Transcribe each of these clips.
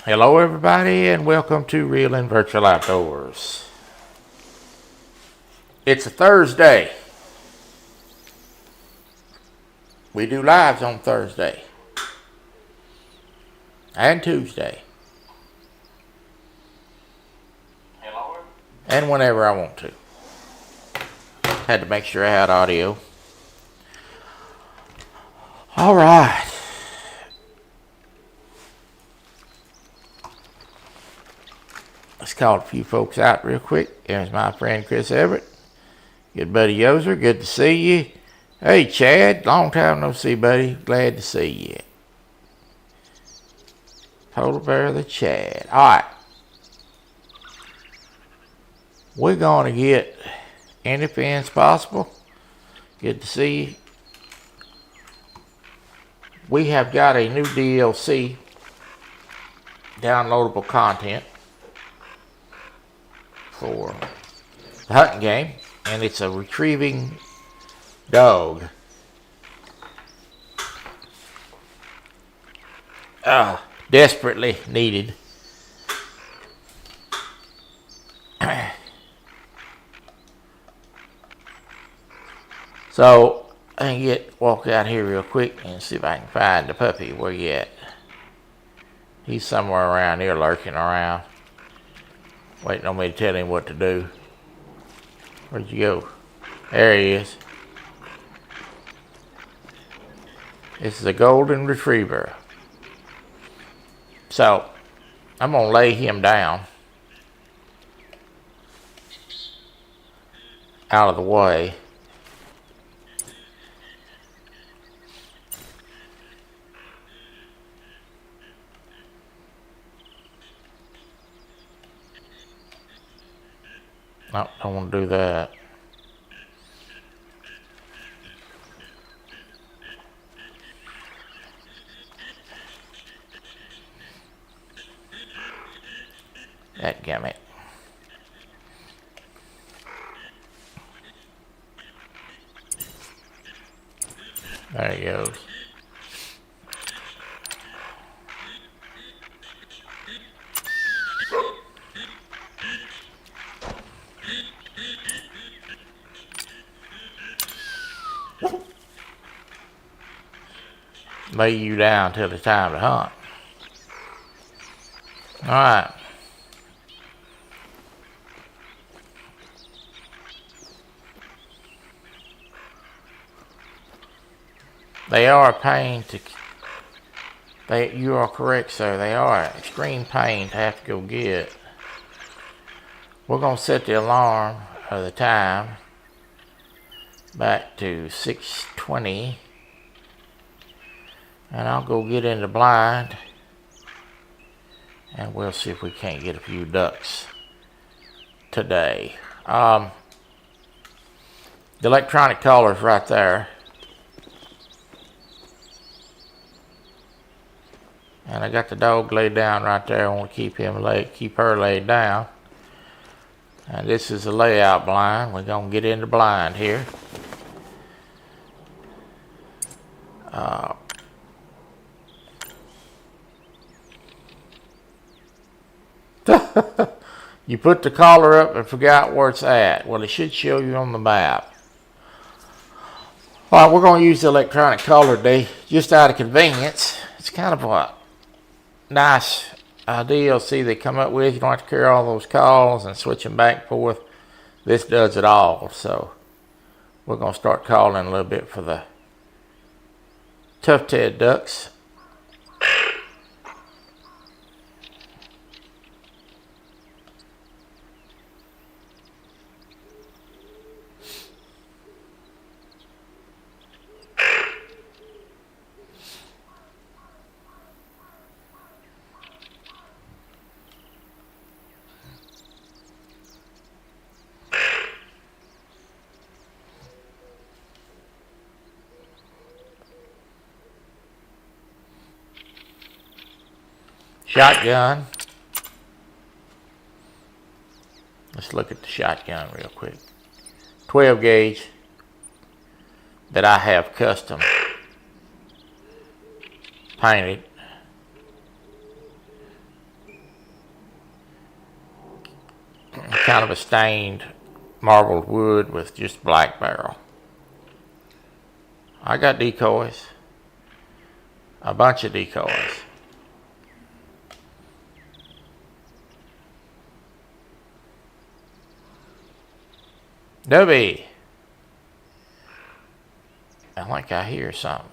Hello everybody and welcome to Real and Virtual Outdoors. It's a Thursday. We do lives on Thursday and Tuesday. And whenever I want to. Had to make sure I had audio. Alright. Let's call a few folks out real quick. There's my friend Chris Everett. Good buddy Yoser, good to see you. Hey Chad, long time no see buddy. Glad to see you. Polar Bear the Chad. Alright. We're going to get any fins possible. Good to see you. We have got a new DLC, downloadable content, for the hunting game, and it's a retrieving dog. Desperately needed. So I can walk out here real quick and see if I can find the puppy. Where you at? He's somewhere around here lurking around, waiting on me to tell him what to do. Where'd you go? There he is. This is a golden retriever. So I'm gonna lay him down out of the way. No, don't want to do that. Dadgummit. There he goes. Lay you down till it's time to hunt. Alright. They are a pain to... You are correct, sir. They are an extreme pain to have to go get. We're going to set the alarm of the time back to 6:20. And I'll go get in the blind, and we'll see if we can't get a few ducks today. The electronic collar's right there. And I got the dog laid down right there. I want to keep her laid down. And this is a layout blind. We're gonna get in the blind here. You put the collar up and forgot where it's at. Well, it should show you on the map. Alright, we're going to use the electronic collar today, just out of convenience. It's kind of a nice DLC they come up with. You don't have to carry all those calls and switch them back and forth. This does it all. So we're going to start calling a little bit for the tough-tailed ducks. Shotgun. Let's look at the shotgun real quick. 12 gauge that I have custom painted. kind of a stained marbled wood with just black barrel. I got decoys. A bunch of decoys. Dubby. I think I hear something.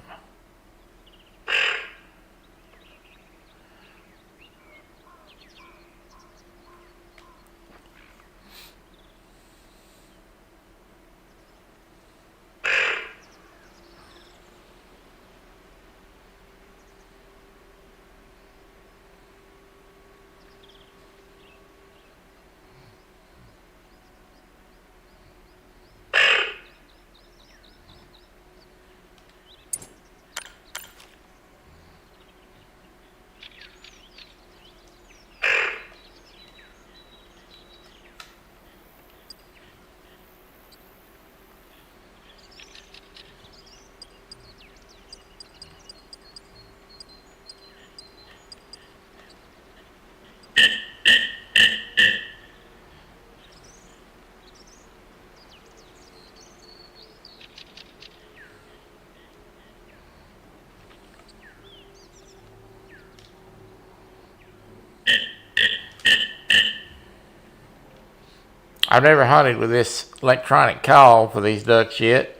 I've never hunted with this electronic call for these ducks yet,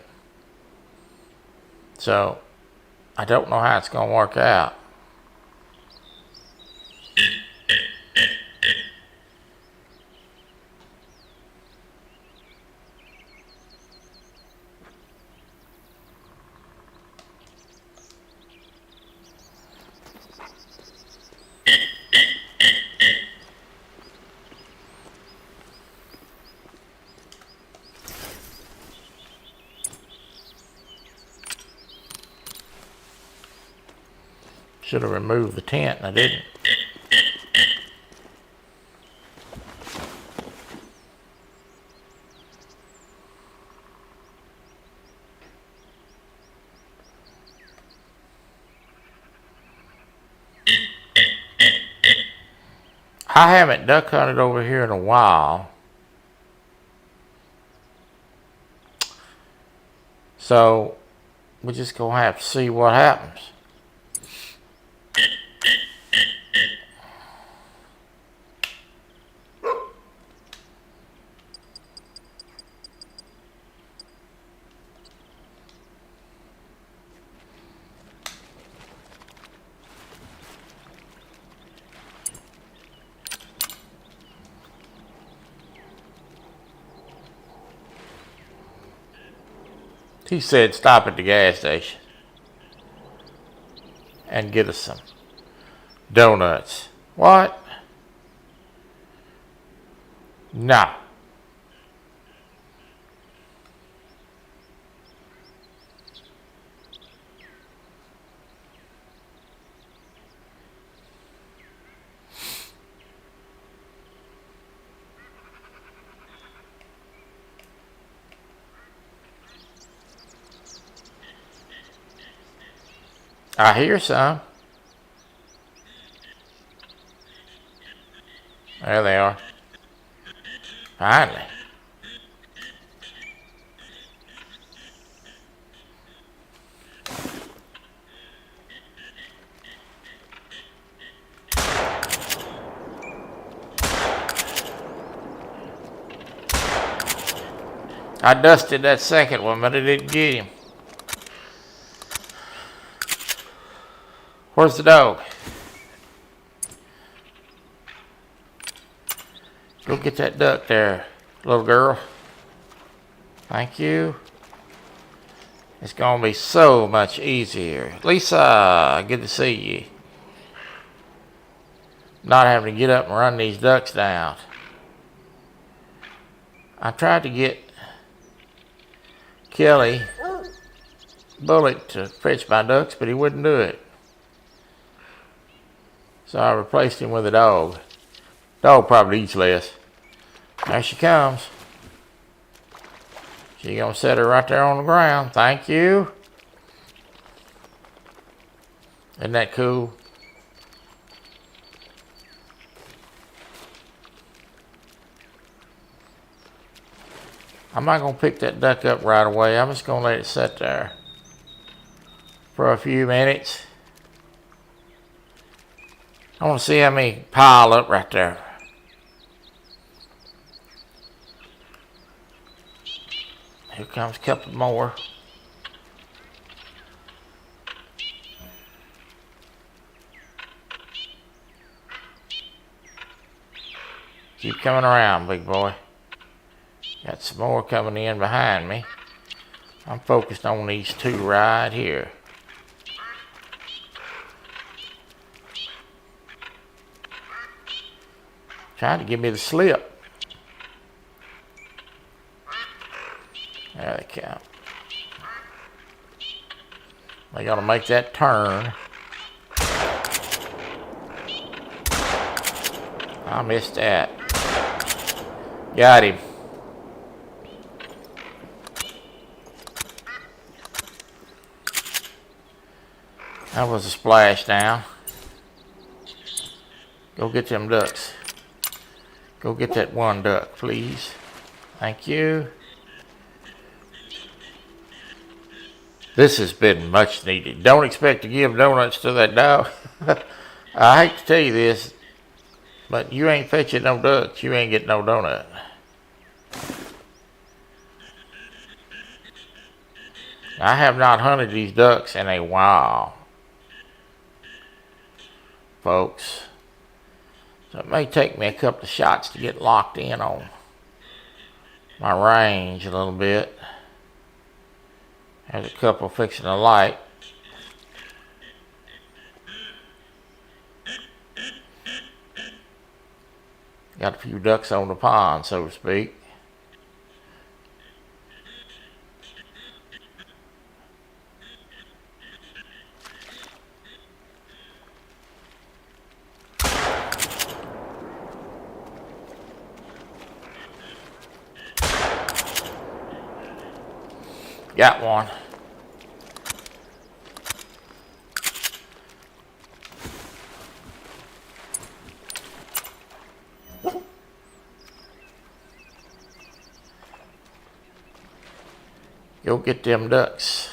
so I don't know how it's going to work out. Should have removed the tent and I didn't. I haven't duck hunted over here in a while, so we're just gonna have to see what happens. He said stop at the gas station and get us some donuts. What? No. I hear some. There they are. Finally. I dusted that second one, but I didn't get him. Where's the dog? Go get that duck there, little girl. Thank you. It's gonna be so much easier. Lisa, good to see you. Not having to get up and run these ducks down. I tried to get Kelly Bullet to fetch my ducks, but he wouldn't do it. So I replaced him with a dog. Dog probably eats less. There she comes. She gonna set her right there on the ground. Thank you. Isn't that cool? I'm not going to pick that duck up right away. I'm just going to let it sit there for a few minutes. I want to see how many pile up right there. Here comes a couple more. Keep coming around, big boy. Got some more coming in behind me. I'm focused on these two right here. Trying to give me the slip. There they come. They gotta make that turn. I missed that. Got him. That was a splashdown. Go get them ducks. Go get that one duck, please. Thank you. This has been much needed. Don't expect to give donuts to that dog. I hate to tell you this, but you ain't fetching no ducks, you ain't getting no donut. I have not hunted these ducks in a while, folks. So it may take me a couple of shots to get locked in on my range a little bit. There's a couple fixing to light. Got a few ducks on the pond, so to speak. Got one. Go get them ducks.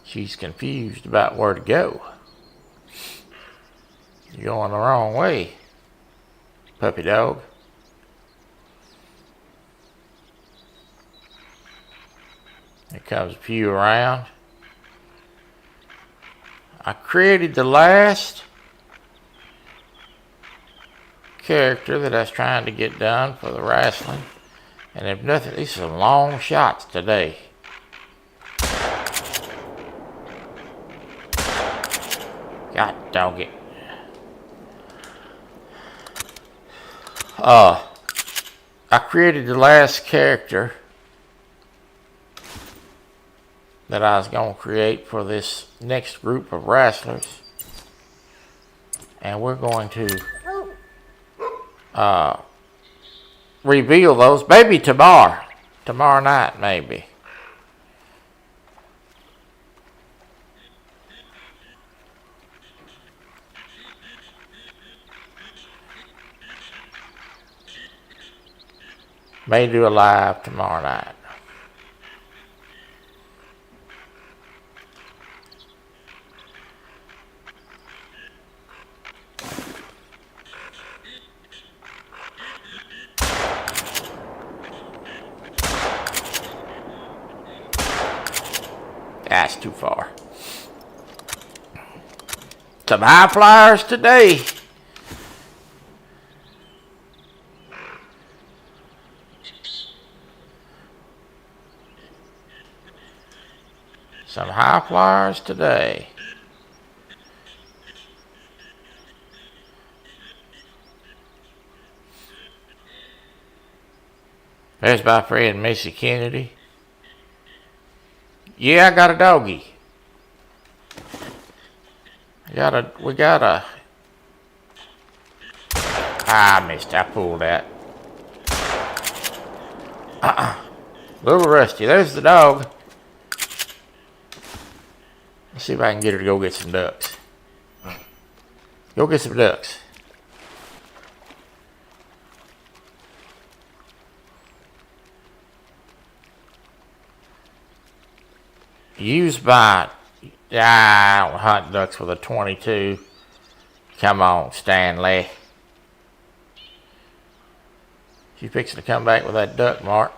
She's confused about where to go. You're going the wrong way, puppy dog. There comes a few around. I created the last character that I was trying to get done for the wrestling. And if nothing, these are some long shots today. God dog it. I created the last character that I was going to create for this next group of wrestlers. And we're going to reveal those maybe tomorrow night maybe. May do a live tomorrow night. That's too far. Some high flyers today. Some high flyers today. There's my friend Missy Kennedy. Yeah, I got a doggy. We got a. I missed. I pulled that. Little rusty. There's the dog. Let's see if I can get her to go get some ducks. Go get some ducks. Used by, I don't hunt ducks with a 22. Come on, Stanley. She's fixing to come back with that duck, Mark.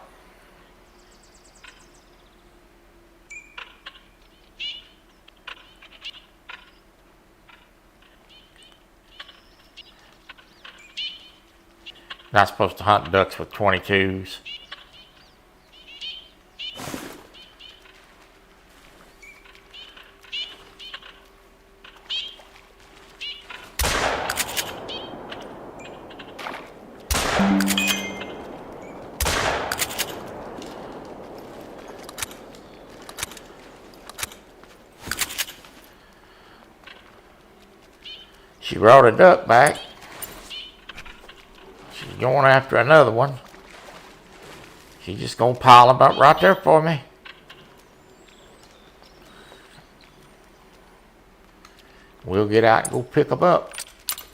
Not supposed to hunt ducks with 22s. She brought a duck back. She's going after another one. She's just gonna pile them up right there for me. We'll get out and go pick them up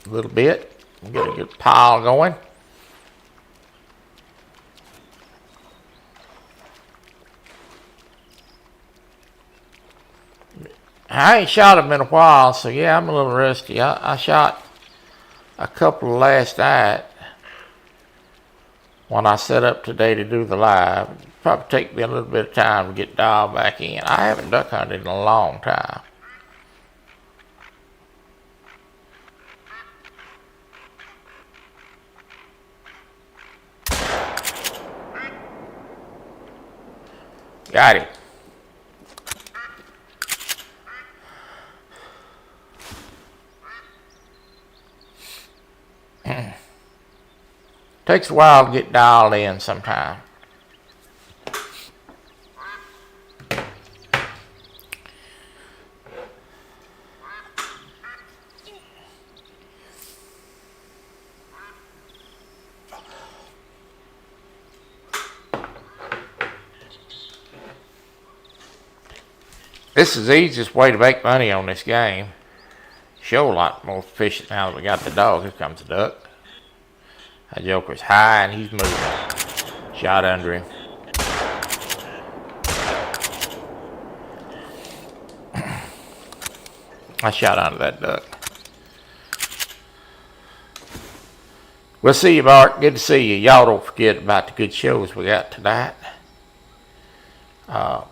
a little bit. We'll get a good pile going. I ain't shot them in a while, so yeah, I'm a little rusty. I shot a couple last night when I set up today to do the live. It'll probably take me a little bit of time to get dialed back in. I haven't duck hunted in a long time. Got him. Takes a while to get dialed in sometime. This is the easiest way to make money on this game. Show a lot more efficient now that we got the dog. Here comes the duck. That joker's high and he's moving. Shot under him. I shot under that duck. We'll see you, Mark. Good to see you. Y'all don't forget about the good shows we got tonight. The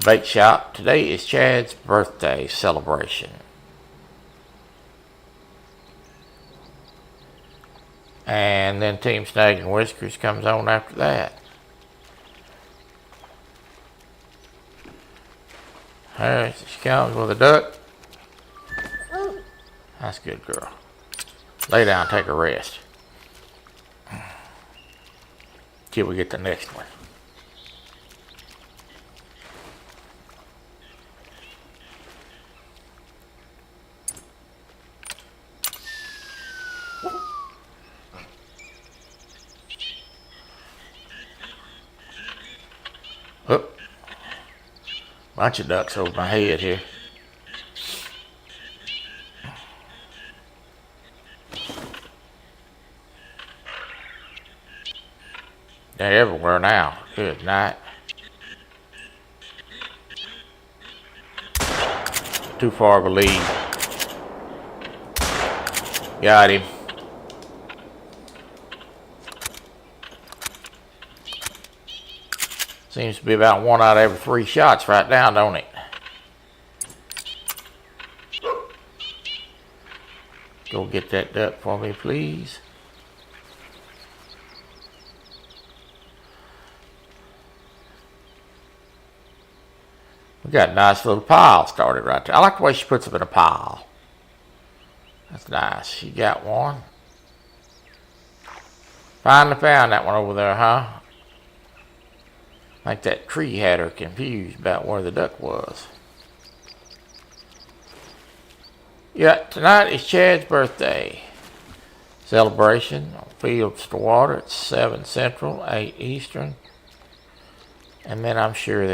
bait shop. Today is Chad's birthday celebration. And then Team Snag and Whiskers comes on after that. There she comes with a duck. That's a good girl. Lay down, take a rest. Till we get the next one. Oop. Bunch of ducks over my head here. They're everywhere now. Good night. Too far of a lead. Got him. Seems to be about 1 out of every 3 shots right now, don't it? Go get that duck for me, please. We got a nice little pile started right there. I like the way she puts them in a pile. That's nice. She got one. Finally found that one over there, huh? I think that tree had her confused about where the duck was. Yeah, tonight is Chad's birthday celebration on Fields to Water at 7 Central, 8 Eastern. And then I'm sure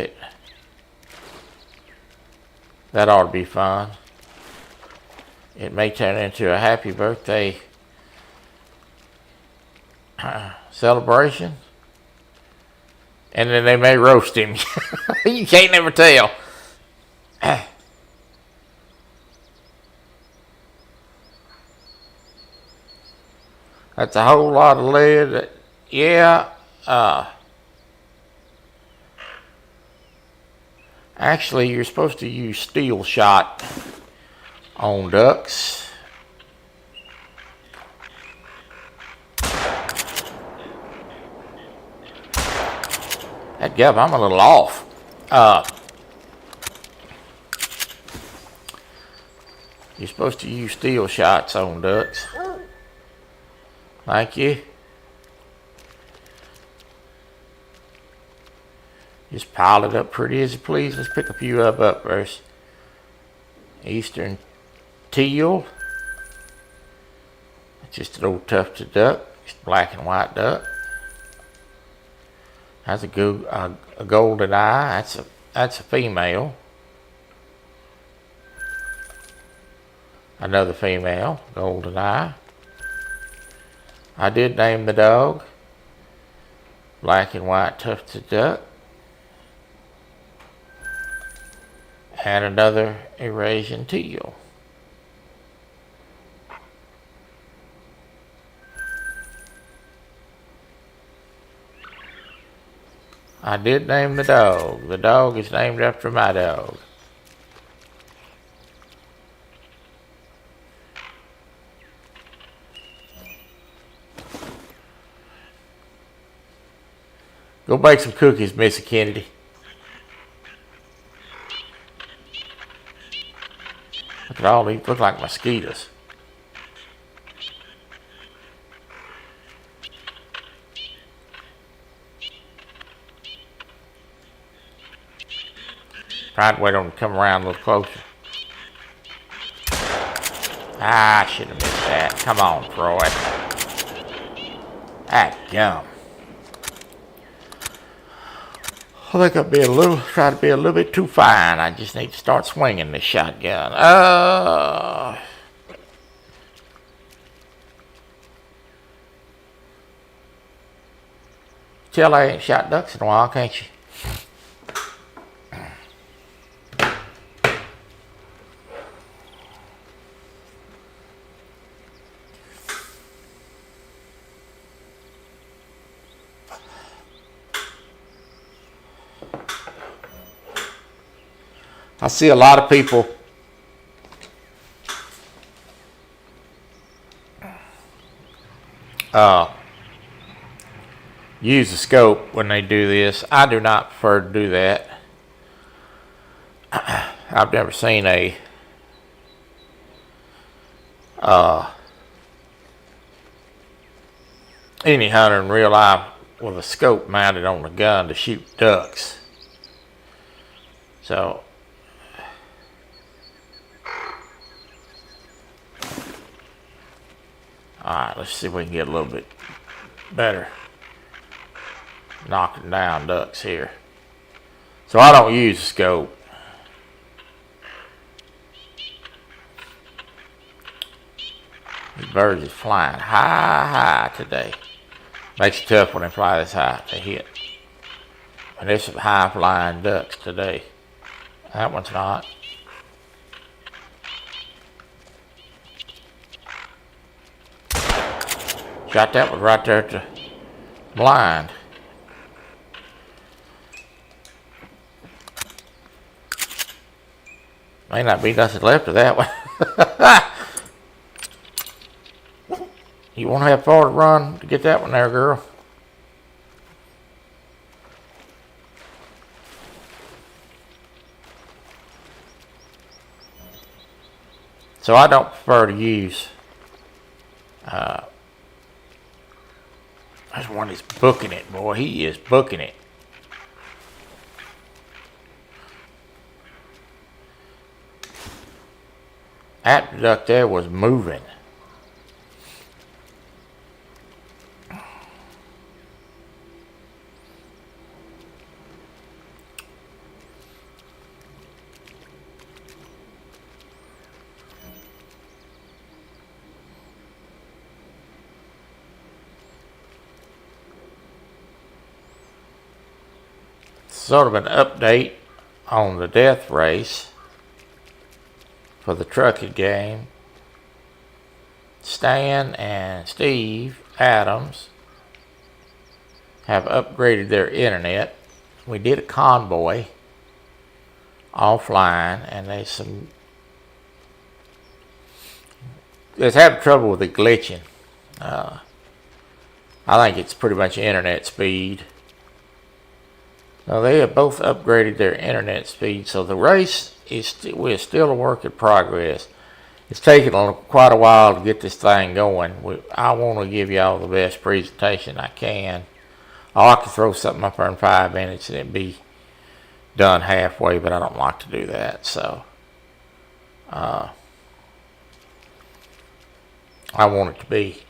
that ought to be fun. It may turn into a happy birthday celebration. And then they may roast him. You can't never tell. That's a whole lot of lead. Yeah. Actually, you're supposed to use steel shot on ducks. That guy, I'm a little off. You're supposed to use steel shots on ducks. Thank you. Just pile it up pretty as you please. Let's pick a few up first. Eastern teal. Just an old tufted duck. Just black and white duck. That's a golden eye. That's a female. Another female, golden eye. I did name the dog black and white tufted duck. And another Eurasian teal. I did name the dog. The dog is named after my dog. Go bake some cookies, Missy Kennedy. Look at all these, look like mosquitoes. Tried to wait on them to come around a little closer. I should have missed that. Come on, Troy. That gum. I think I'm trying to be a little bit too fine. I just need to start swinging this shotgun. Tell I ain't shot ducks in a while, can't you? I see a lot of people use a scope when they do this. I do not prefer to do that. I've never seen any hunter in real life with a scope mounted on a gun to shoot ducks. So alright, let's see if we can get a little bit better knocking down ducks here. So I don't use a scope. These birds is flying high today. Makes it tough when they fly this high to hit. And there's some high flying ducks today. That one's not. Shot that one right there at the blind. May not be nothing left of that one. You won't have far to run to get that one there, girl. So I don't prefer to use there's one that's booking it, boy. He is booking it. That duck there was moving. sort of an update on the death race for the trucking game. Stan and Steve Adams have upgraded their internet. We did a convoy offline, and there's having trouble with it glitching. I think it's pretty much internet speed. So they have both upgraded their internet speed. So the race we're still a work in progress. It's taken quite a while to get this thing going. I want to give y'all the best presentation I can. I can throw something up there in 5 minutes and it'd be done halfway, but I don't like to do that. So I want it to be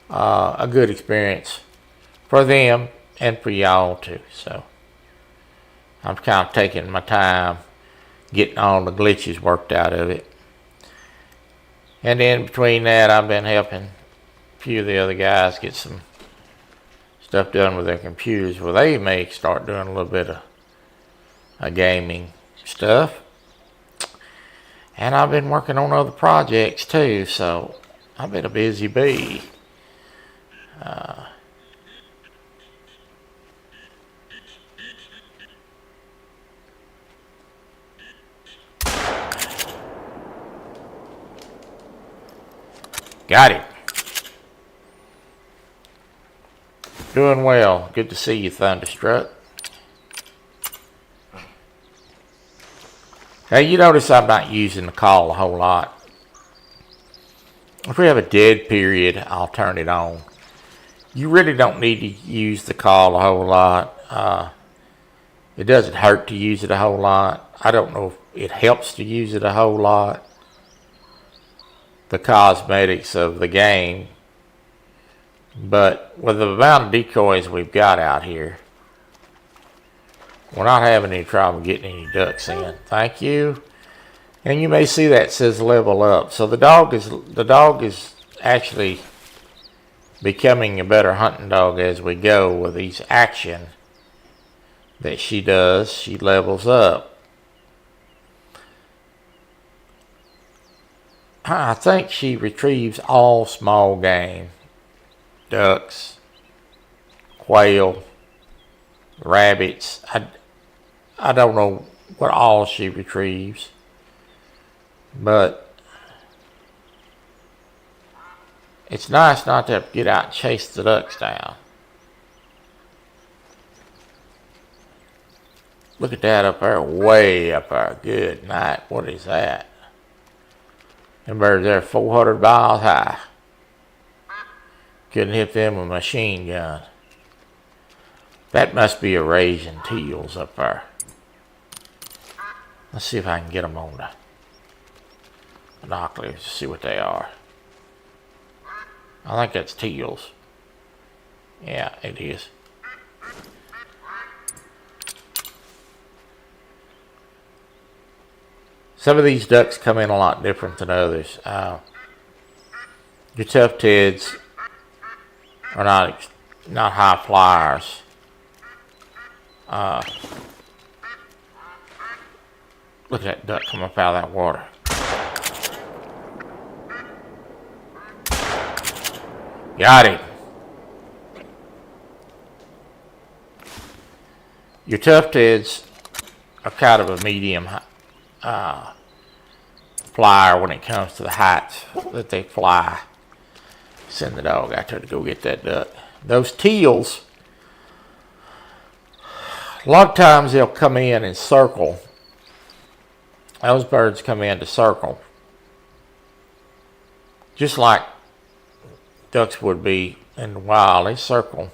a good experience for them and for y'all too. So I'm kind of taking my time getting all the glitches worked out of it. And then between that, I've been helping a few of the other guys get some stuff done with their computers where they may start doing a little bit of gaming stuff. And I've been working on other projects too, so I've been a busy bee. Got it. Doing well. Good to see you, Thunderstruck. Now, you notice I'm not using the call a whole lot. If we have a dead period, I'll turn it on. You really don't need to use the call a whole lot. It doesn't hurt to use it a whole lot. I don't know if it helps to use it a whole lot. The cosmetics of the game. But with the amount of decoys we've got out here, we're not having any trouble getting any ducks in. Thank you. And you may see that says level up. So the dog is actually becoming a better hunting dog as we go with each action that she does. She levels up. I think she retrieves all small game. Ducks, quail, rabbits. I don't know what all she retrieves, but it's nice not to have to get out and chase the ducks down. Look at that up there, way up there. Good night. What is that? Them birds there 400 miles high. Couldn't hit them with a machine gun. That must be Eurasian teals up there. Let's see if I can get them on the binoculars to see what they are. I think that's teals. Yeah, it is. Some of these ducks come in a lot different than others. Your tough teds are not high flyers. Look at that duck come up out of that water. Got him. Your tough teds are kind of a medium flyer when it comes to the heights that they fly. Send the dog out there to go get that duck. Those teals, a lot of times they'll come in and circle. Those birds come in to circle. Just like ducks would be in the wild. They circle.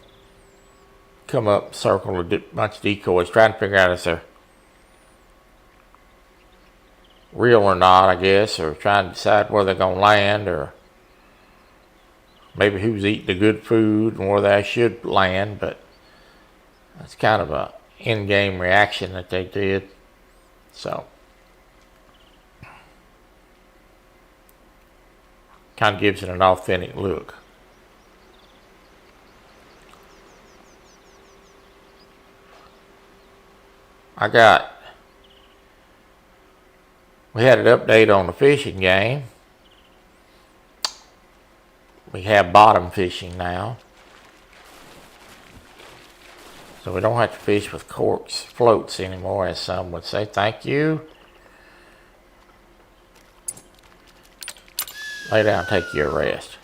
Come up, circle a bunch of decoys, trying to figure out if they're real or not, I guess, or trying to decide where they're going to land, or maybe who's eating the good food and where they should land. But that's kind of a in-game reaction that they did. So kind of gives it an authentic look. we had an update on the fishing game. We have bottom fishing now. So we don't have to fish with corks, floats anymore, as some would say. Thank you. Lay down and take your rest.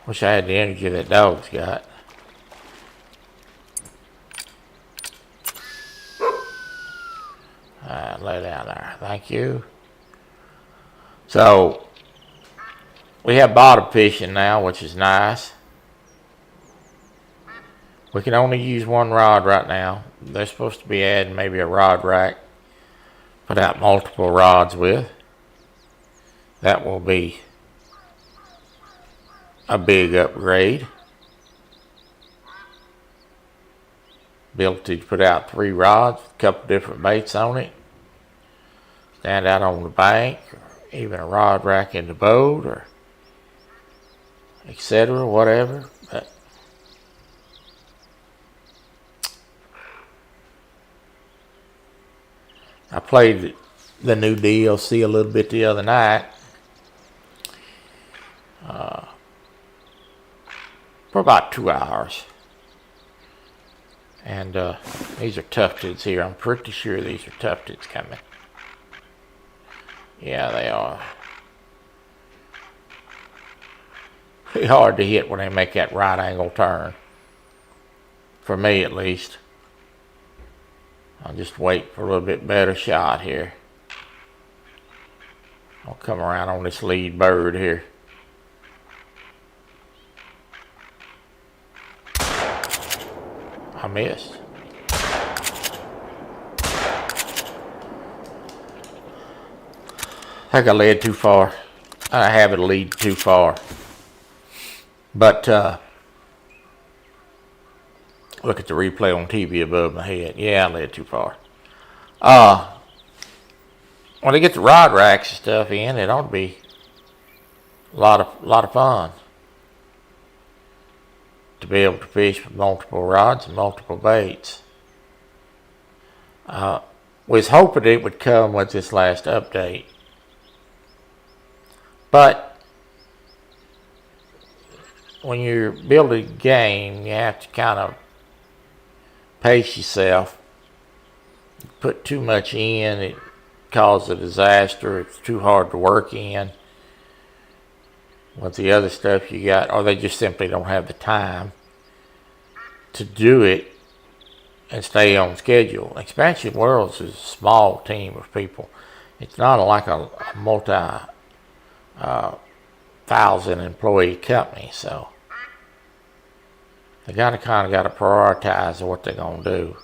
Wish I had the energy that dog's got. Lay down there. Thank you. So, we have bottom fishing now, which is nice. We can only use one rod right now. They're supposed to be adding maybe a rod rack. Put out multiple rods with. That will be a big upgrade. Ability to put out 3 rods, a couple different baits on it. Stand out on the bank, or even a rod rack in the boat, or etc. Whatever. But I played the new DLC a little bit the other night. For about 2 hours. And these are tufteds here. I'm pretty sure these are tufteds coming. Yeah, they are. Pretty hard to hit when they make that right angle turn. For me, at least. I'll just wait for a little bit better shot here. I'll come around on this lead bird here. I missed. I think I led too far. I have it lead too far. But look at the replay on TV above my head. Yeah, I led too far. When they get the rod racks and stuff in, it ought to be a lot of fun to be able to fish with multiple rods and multiple baits. Was hoping it would come with this last update, but when you're building a game, you have to kind of pace yourself. Put too much in, it causes a disaster. It's too hard to work in with the other stuff you got, or they just simply don't have the time to do it and stay on schedule. Expansion Worlds is a small team of people. It's not like a multi-thousand employee company, so they kind of got to prioritize what they're going to do.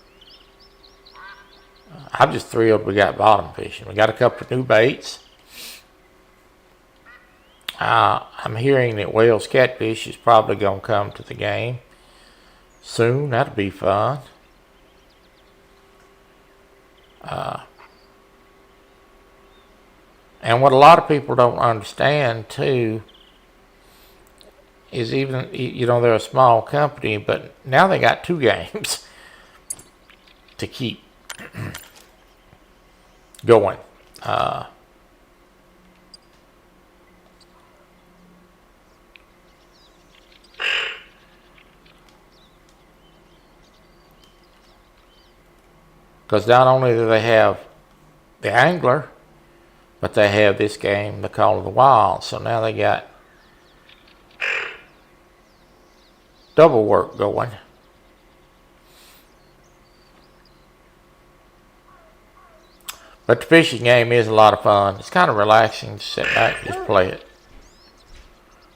I'm just thrilled we got bottom fishing. We got a couple of new baits. I'm hearing that Wales catfish is probably going to come to the game soon. That'll be fun. And what a lot of people don't understand too is, even, they're a small company, but now they got 2 games to keep going. Because not only do they have the angler, but they have this game, the Call of the Wild. So now they got double work going. But the fishing game is a lot of fun. It's kind of relaxing to sit back and just play it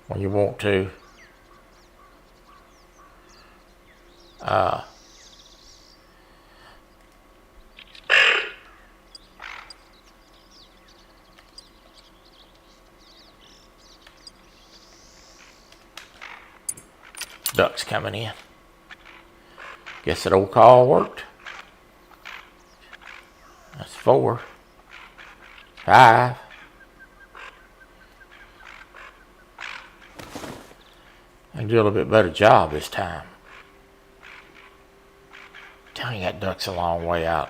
when you want to. Ducks coming in. Guess that old call worked. That's 4. 5. I can do a little bit better job this time. Dang, that duck's a long way out.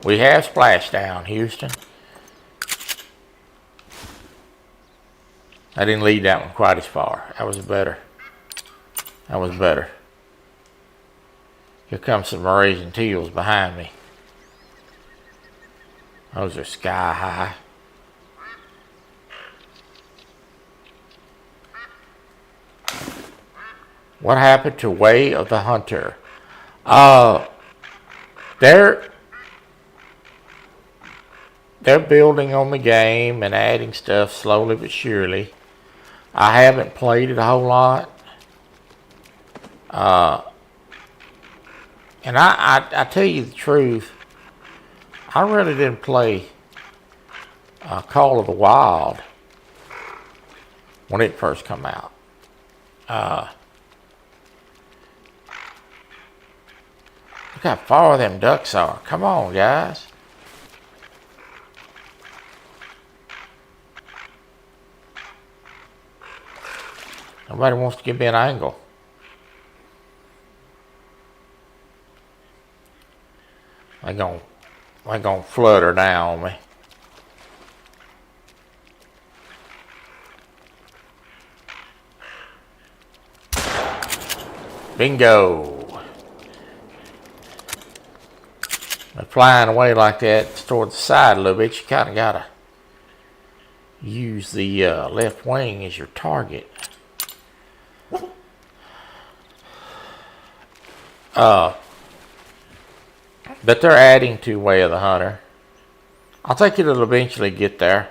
We have splashdown, Houston. I didn't lead that one quite as far. That was better. That was better. Here comes some rays and teals behind me. Those are sky high. What happened to Way of the Hunter? They're building on the game and adding stuff slowly but surely. I haven't played it a whole lot. And I tell you the truth, I really didn't play Call of the Wild when it first come out. Look how far them ducks are. Come on, guys. Nobody wants to give me an angle. They're gonna flutter down on me. Bingo. They're flying away like that towards the side a little bit. You kind of gotta use the left wing as your target. But they're adding to Way of the Hunter. I think it'll eventually get there.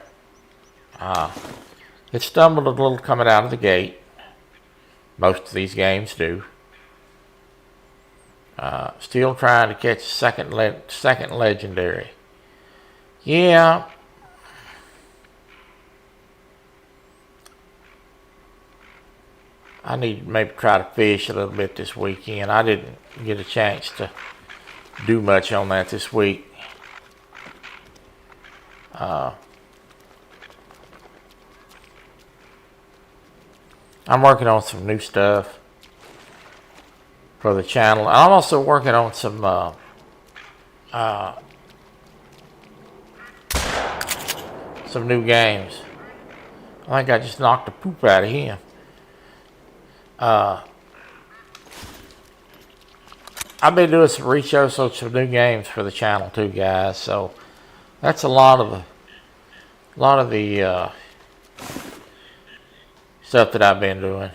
It stumbled a little coming out of the gate. Most of these games do. Still trying to catch second legendary. Yeah. I need to maybe try to fish a little bit this weekend. I didn't get a chance to do much on that this week. I'm working on some new stuff for the channel. I'm also working on some new games. I think I just knocked the poop out of him. I've been doing some research on some new games for the channel too, guys. So that's a lot of the stuff that I've been doing.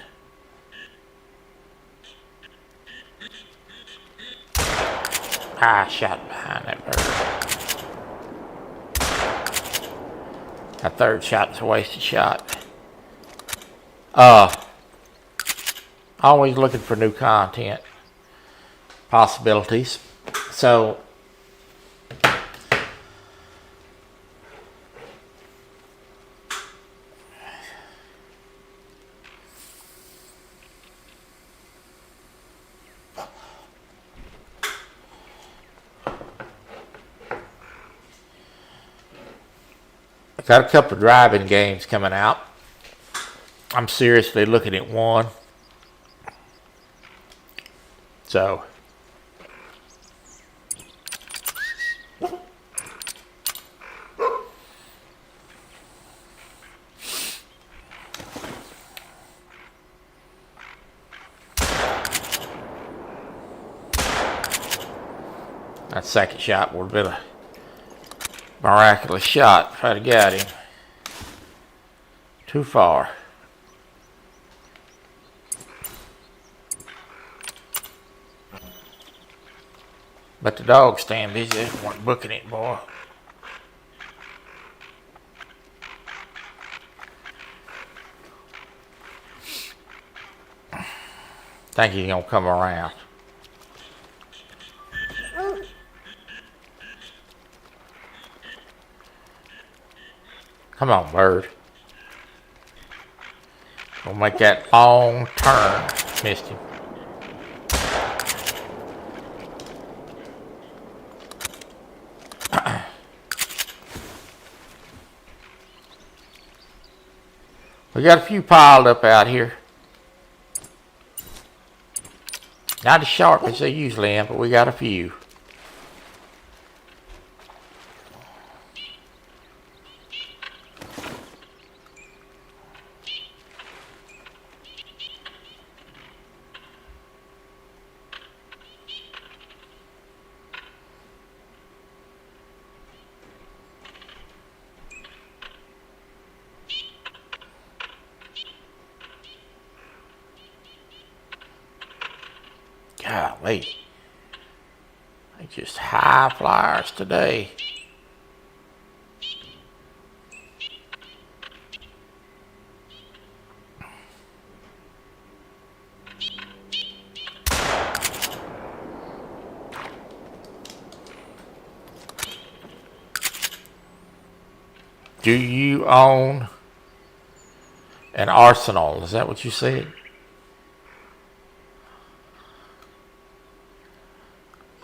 I shot behind that bird. That third shot's a wasted shot. Always looking for new content possibilities. So I got a couple of driving games coming out. I'm seriously looking at one. So that second shot would have been a miraculous shot if I'd have got him. Too far. But the dog's staying busy. They weren't booking it, boy. Think he's gonna come around. Come on, bird. We'll make that long turn. Missed him. We got a few piled up out here. Not as sharp as they usually am, but we got a few. Golly. They just high flyers today. Do you own an arsenal? Is that what you said?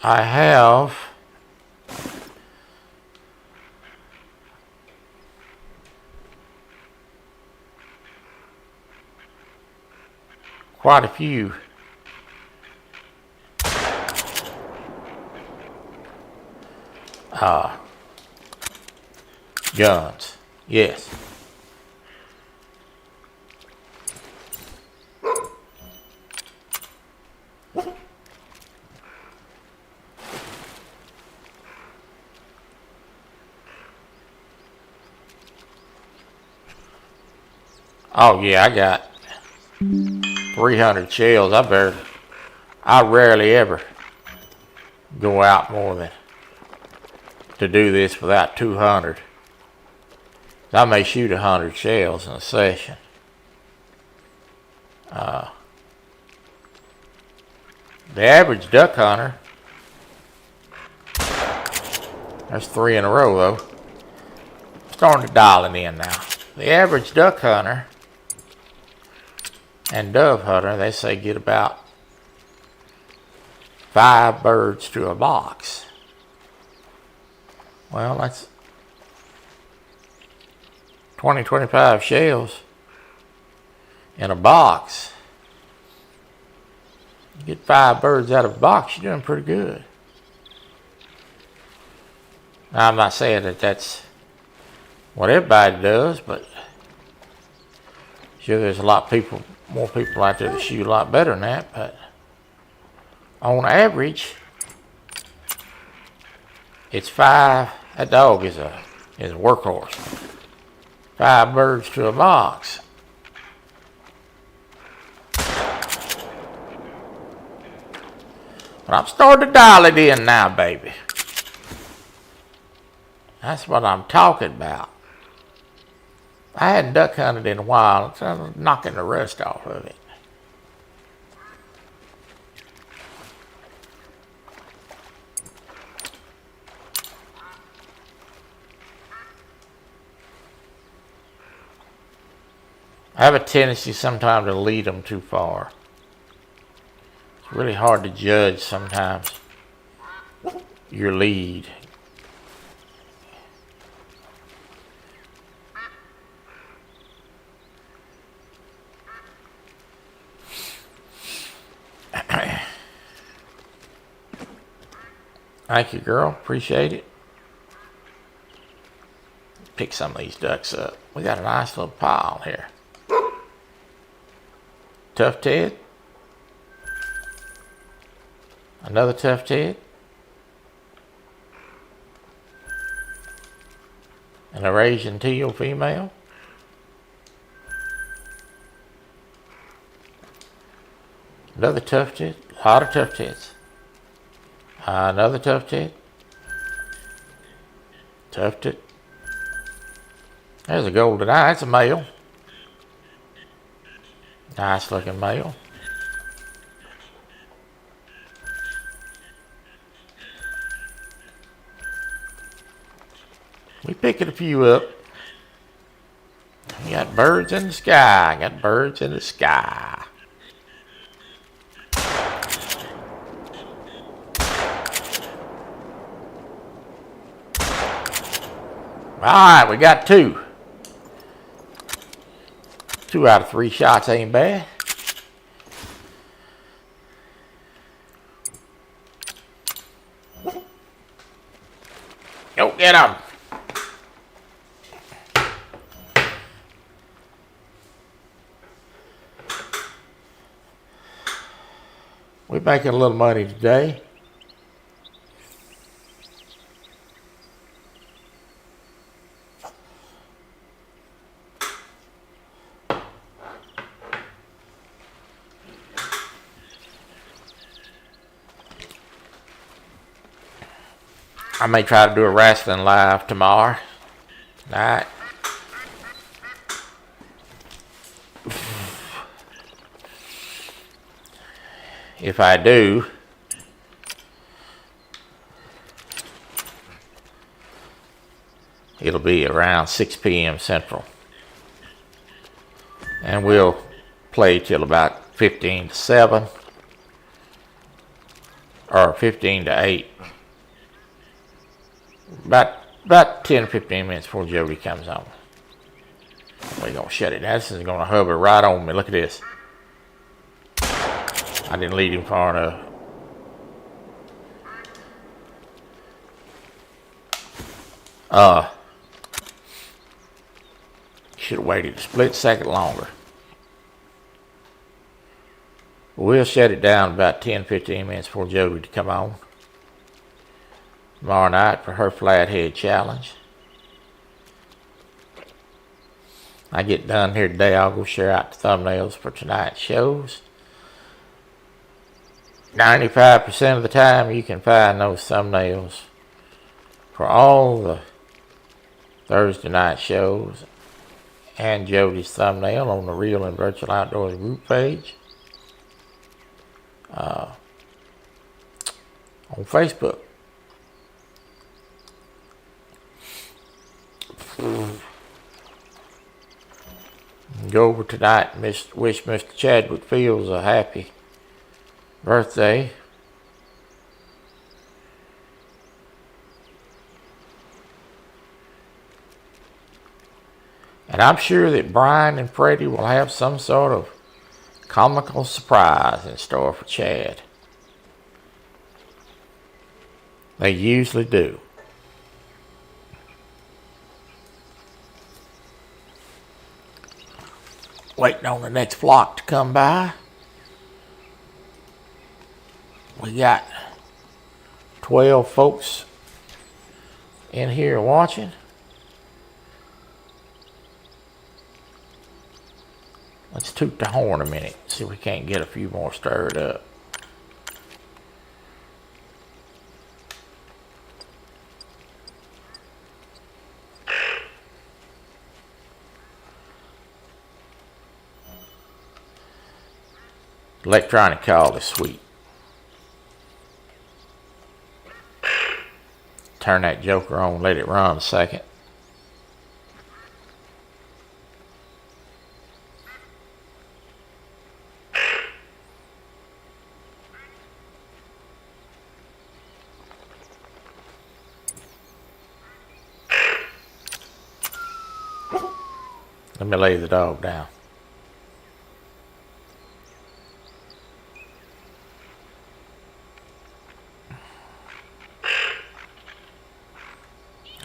I have quite a few. Guns. Yes. Oh yeah, I got 300 shells. I rarely ever go out more than to do this without 200. I may shoot 100 shells in a session. The average duck hunter, that's 3 in a row though. Starting to dial it in now. The average duck hunter and dove hunter, they say get about 5 birds to a box. Well, that's 20-25 shells in a box. You get 5 birds out of a box, you're doing pretty good. Now, I'm not saying that that's what everybody does, but sure there's a lot of more people out there that shoot a lot better than that. But on average, it's 5. That dog is a workhorse. 5 birds to a box. But I'm starting to dial it in now, baby. That's what I'm talking about. I hadn't duck hunted in a while, so I'm knocking the rust off of it. I have a tendency sometimes to lead them too far. It's really hard to judge sometimes your lead. Thank you, girl. Appreciate it. Pick some of these ducks up. We got a nice little pile here. Tough Ted. Another Tough Ted. An Eurasian teal female. Another Tough Ted. A lot of Tough Teds. Another Tough Ted. Tough Ted. There's a golden eye. That's a male. Nice looking male. We picking a few up. We got birds in the sky. Got birds in the sky. Alright, we got 2. 2 out of 3 shots ain't bad. Go get him. We're making a little money today. I may try to do a wrestling live tomorrow night. If I do, it'll be around 6 p.m. Central. And we'll play till about 15 to 7 or 15 to 8. About 10 or 15 minutes before Jody comes on. We're going to shut it down. This is going to hover right on me. Look at this. I didn't lead him far enough. Should have waited a split second longer. We'll shut it down about 10-15 minutes before Jody to come on tomorrow night for her flathead challenge. I get done here today, I'll go share out the thumbnails for tonight's shows. 95% of the time you can find those thumbnails for all the Thursday night shows and Jody's thumbnail on the Real and Virtual Outdoors group page on Facebook. Go over tonight and wish Mr. Chadwick Fields a happy birthday. And I'm sure that Brian and Freddie will have some sort of comical surprise in store for Chad. They usually do. Waiting on the next flock to come by. We got 12 folks in here watching. Let's toot the horn a minute. See if we can't get a few more stirred up. Electronic call is sweet. Turn that joker on, let it run a second. Let me lay the dog down.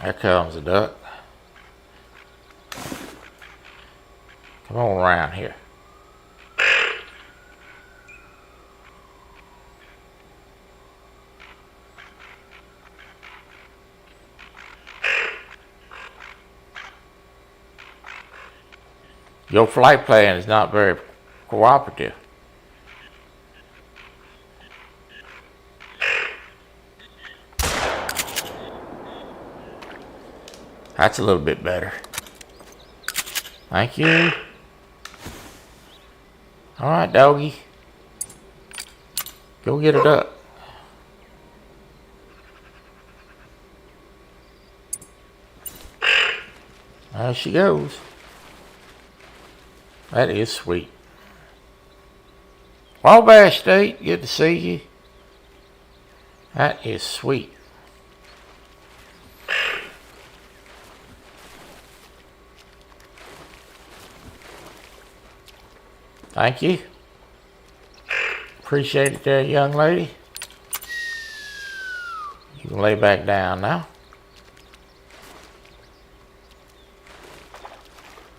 There comes the duck. Come on around here. Your flight plan is not very cooperative. That's a little bit better. Thank you. All right, doggy. Go get a duck. There she goes. That is sweet. Wabash State, good to see you. That is sweet. Thank you. Appreciate it there, young lady. You can lay back down now.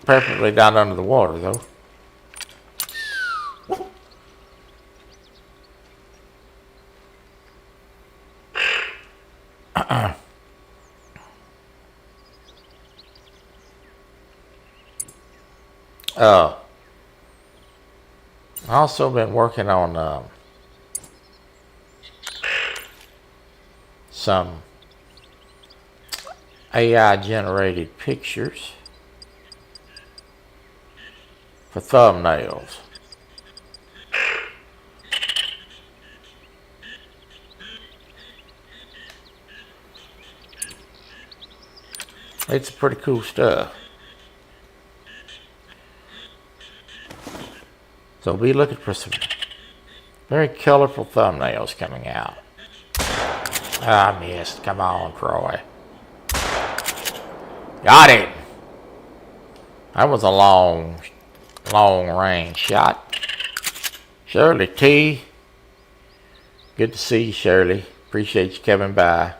Preferably down under the water, though. I also been working on some AI generated pictures for thumbnails. It's pretty cool stuff. So be looking for some very colorful thumbnails coming out. I missed. Come on, Troy. Got it. That was a long range shot. Shirley T. Good to see you, Shirley. Appreciate you coming by.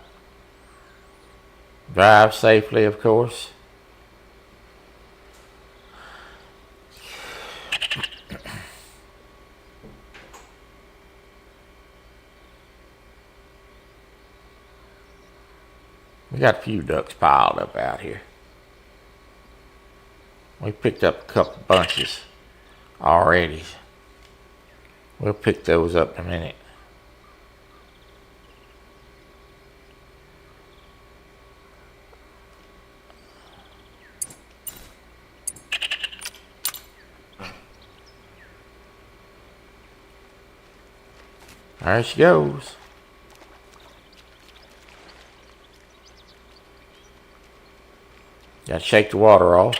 Drive safely, of course. We got a few ducks piled up out here. We picked up a couple bunches already. We'll pick those up in a minute. There she goes. Gotta shake the water off.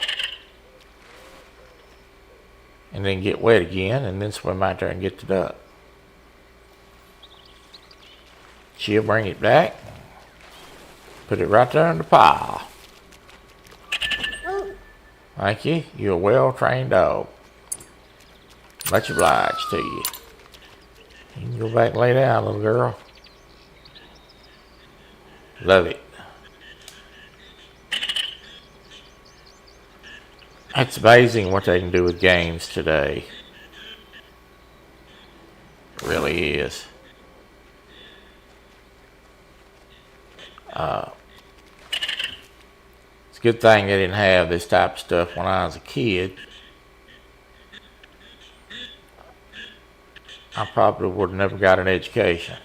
And then get wet again, and then swim out there and get the duck. She'll bring it back. Put it right there in the pile. Thank you. You're a well-trained dog. Much obliged to you. You can go back and lay down, little girl. Love it. It's amazing what they can do with games today. It really is. It's a good thing they didn't have this type of stuff when I was a kid. I probably would have never got an education.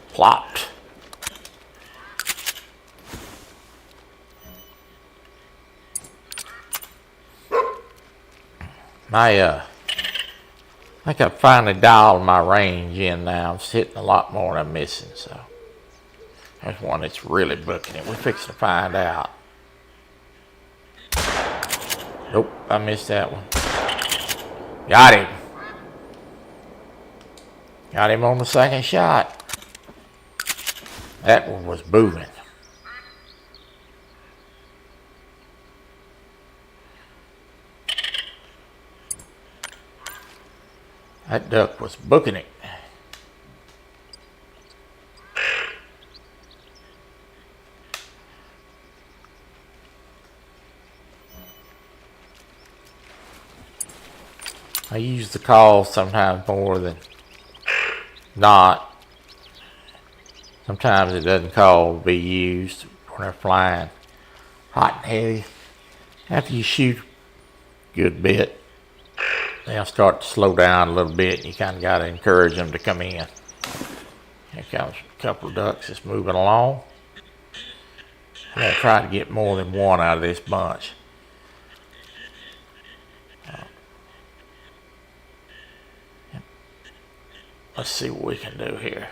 Plopped. I think I finally dialed my range in now. I'm hitting a lot more than I'm missing, so there's one that's really booking it. We're fixing to find out. Nope, I missed that one. Got him. Got him on the second shot. That one was moving. That duck was booking it. I use the call sometimes more than not. Sometimes it doesn't call to be used when they're flying hot and heavy. After you shoot a good bit, they'll start to slow down a little bit. You kind of got to encourage them to come in. Here comes a couple of ducks that's moving along. I'm going to try to get more than one out of this bunch. Let's see what we can do here.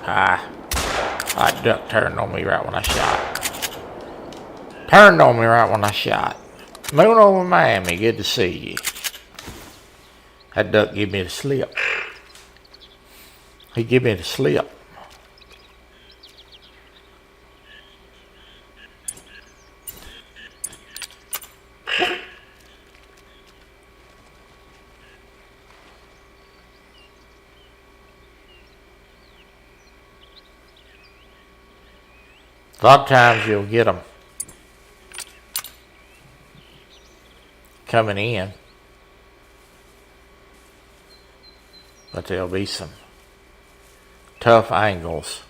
That duck turned on me right when I shot. Turned on me right when I shot. Moon over Miami, good to see you. That duck gave me the slip. He gave me the slip. A lot of times you'll get them coming in, but there'll be some tough angles.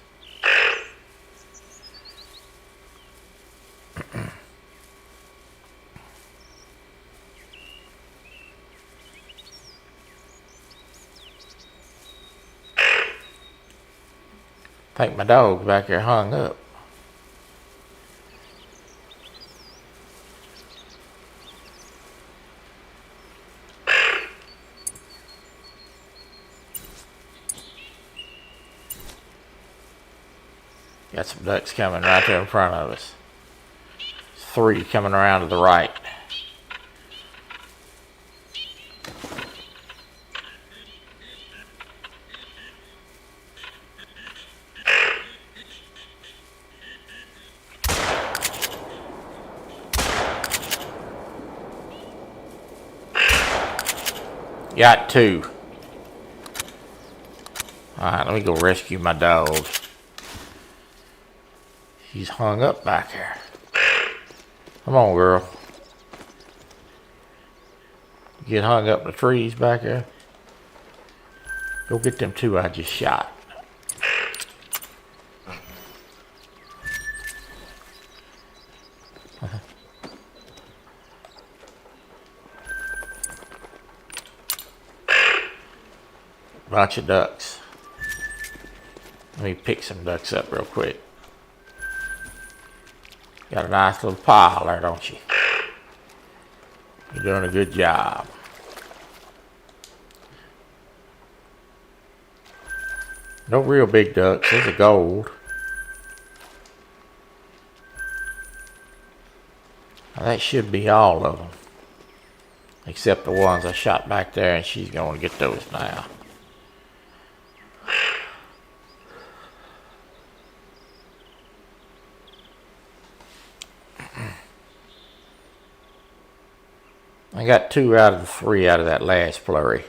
I think my dog's back there hung up. Got some ducks coming right there in front of us. 3 coming around to the right. Got 2. Alright, let me go rescue my dog. He's hung up back there. Come on, girl. Get hung up in the trees back there. Go get them 2 I just shot. Bunch of ducks. Let me pick some ducks up real quick. Got a nice little pile there, don't you? You're doing a good job. No real big ducks. There's a gold. Now that should be all of them. Except the ones I shot back there, and she's going to get those now. I got 2 out of the 3 out of that last flurry.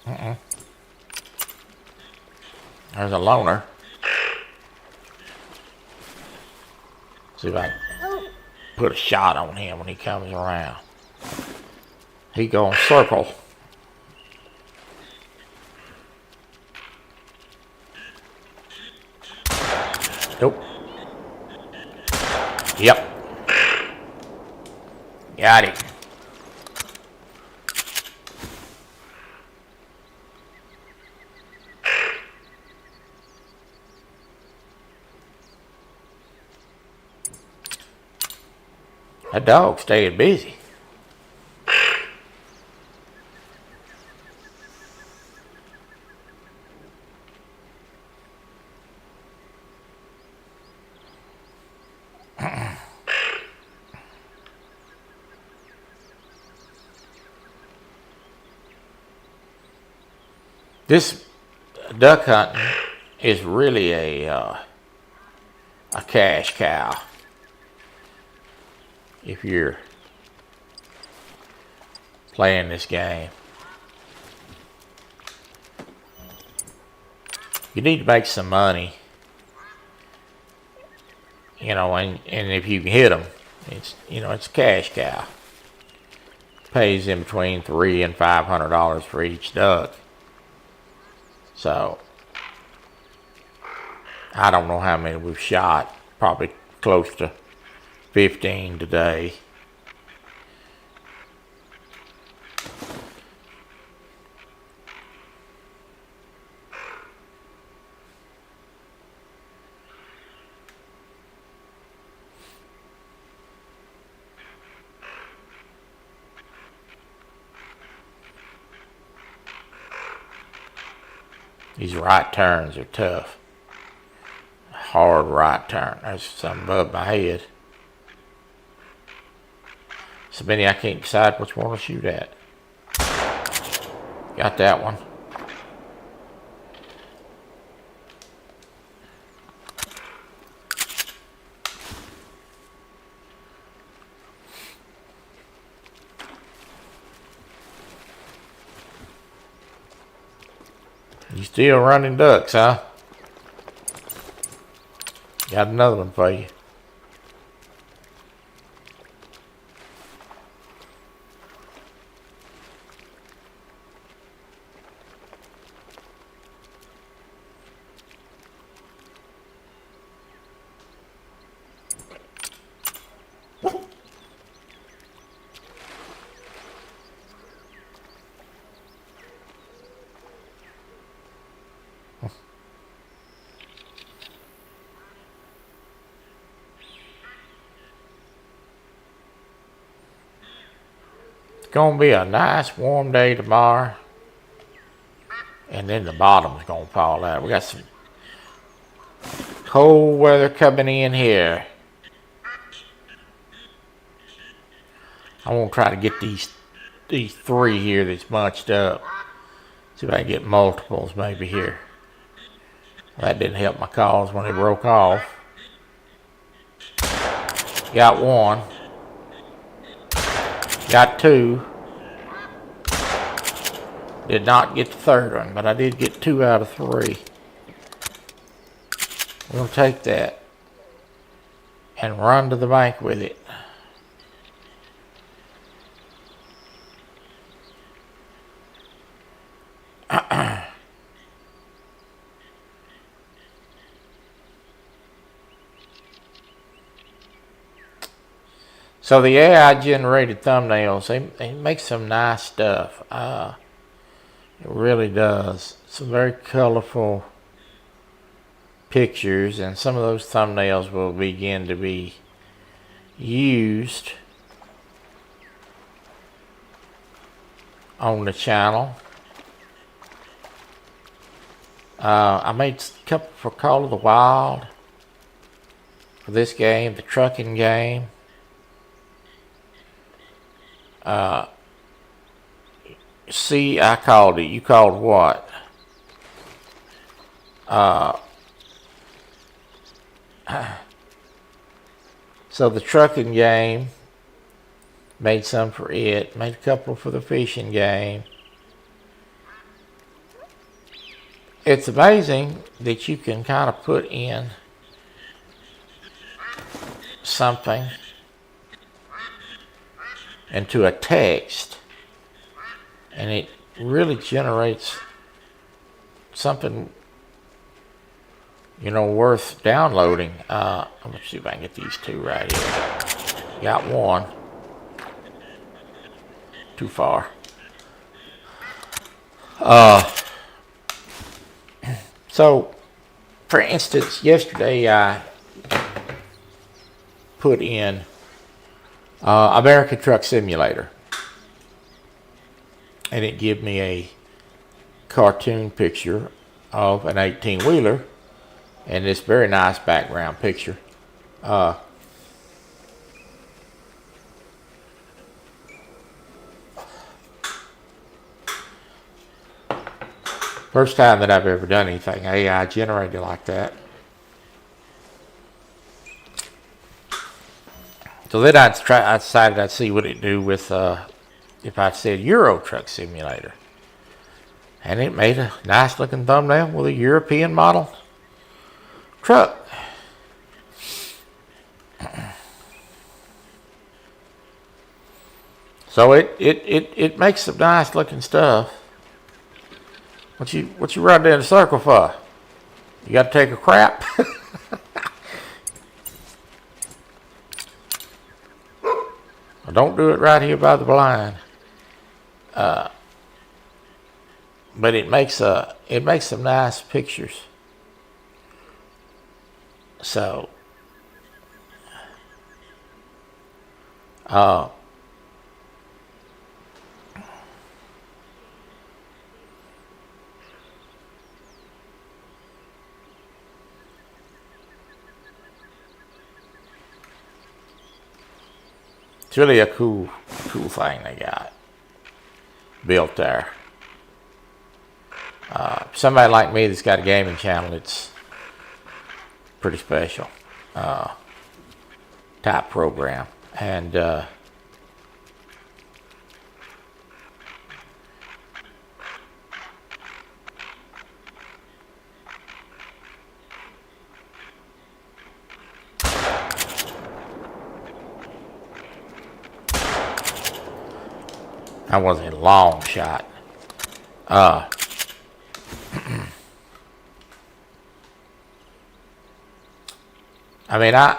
There's a loner. See if I can put a shot on him when he comes around. He gonna circle. Nope. Yep. Got it. That dog stayed busy. This duck hunting is really a cash cow. If you're playing this game, you need to make some money, you know, and if you can hit them, it's, you know, it's a cash cow. Pays in between $300 and $500 for each duck. So I don't know how many we've shot, probably close to 15 today. These right turns are tough. Hard right turn. There's something above my head. So many I can't decide which one to shoot at. Got that one. You still running ducks, huh? Got another one for you. It's gonna be a nice warm day tomorrow, and then the bottom's gonna fall out. We got some cold weather coming in here. I'm gonna try to get these three here that's bunched up. See if I can get multiples maybe here. That didn't help my cause when they broke off. Got one. Got two. Did not get the third one, but I did get 2 out of 3. We'll take that and run to the bank with it. So the AI generated thumbnails, they make some nice stuff. It really does. Some very colorful pictures, and some of those thumbnails will begin to be used on the channel. I made a couple for Call of the Wild for this game, the trucking game. See, I called it. You called what? So the trucking game, made some for it. Made a couple for the fishing game. It's amazing that you can kind of put in something into a text, and it really generates something, you know, worth downloading. Let me see if I can get these two right here. Got one. Too far. So, for instance, yesterday I put in American Truck Simulator, and it gave me a cartoon picture of an 18-wheeler and this very nice background picture. First time that I've ever done anything AI generated like that. So then I decided I'd see what it'd do with if I said Euro Truck Simulator. And it made a nice looking thumbnail with a European model truck. So it makes some nice looking stuff. What you running in a circle for? You got to take a crap? Well, don't do it right here by the blind. But it makes some nice pictures. So it's really a cool thing they got built there. Somebody like me that's got a gaming channel, it's pretty special type program. And That wasn't a long shot. I mean, I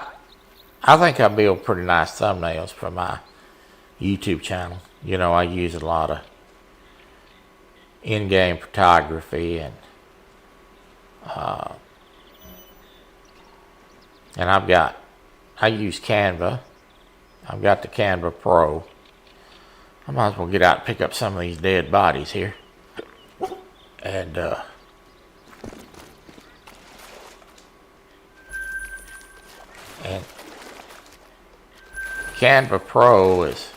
think I build pretty nice thumbnails for my YouTube channel. You know, I use a lot of in-game photography and I use Canva. I've got the Canva Pro. I might as well get out and pick up some of these dead bodies here. And Canva Pro is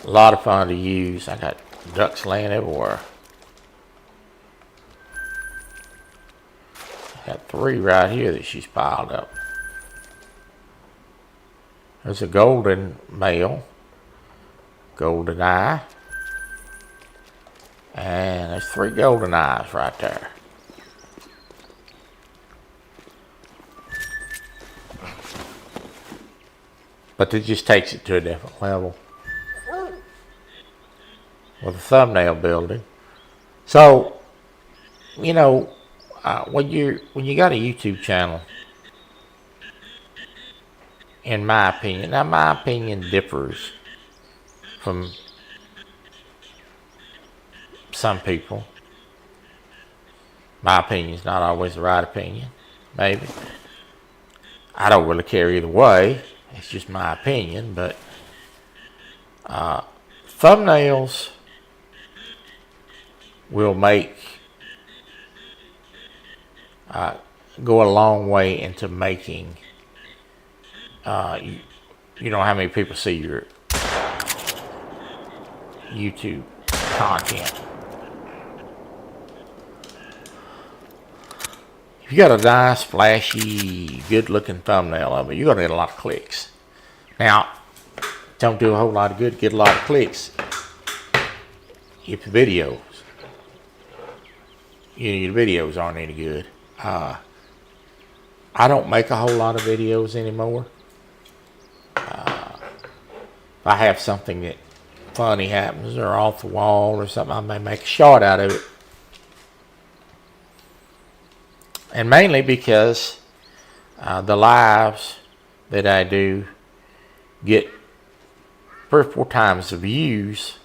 a lot of fun to use. I got ducks laying everywhere. I got 3 right here that she's piled up. There's a golden male, golden eye, and there's 3 golden eyes right there. But it just takes it to a different level with the thumbnail building. So, you know, when you got a YouTube channel, in my opinion, now my opinion differs from some people. My opinion is not always the right opinion, maybe. I don't really care either way. It's just my opinion, but thumbnails will make go a long way into making you know how many people see your YouTube content. If you got a nice, flashy, good-looking thumbnail of it, you're gonna get a lot of clicks. Now, don't do a whole lot of good, get a lot of clicks if the videos, your videos aren't any good. I don't make a whole lot of videos anymore. If I have something that funny happens or off the wall or something, I may make a short out of it. And mainly because the lives that I do get 3 or 4 times the views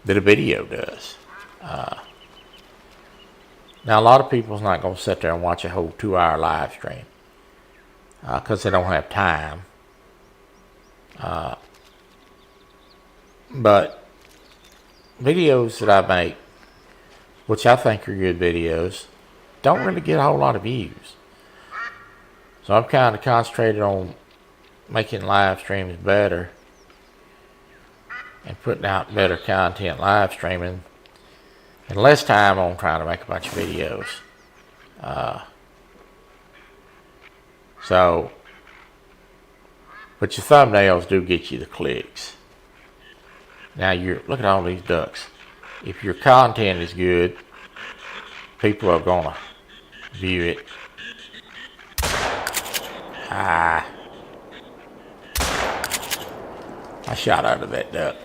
that a video does. Now, a lot of people's not going to sit there and watch a whole 2-hour live stream because they don't have time. But videos that I make, which I think are good videos, don't really get a whole lot of views. So I've kind of concentrated on making live streams better and putting out better content live streaming, and less time on trying to make a bunch of videos. But your thumbnails do get you the clicks. Now look at all these ducks. If your content is good, people are gonna view it. I shot out of that duck.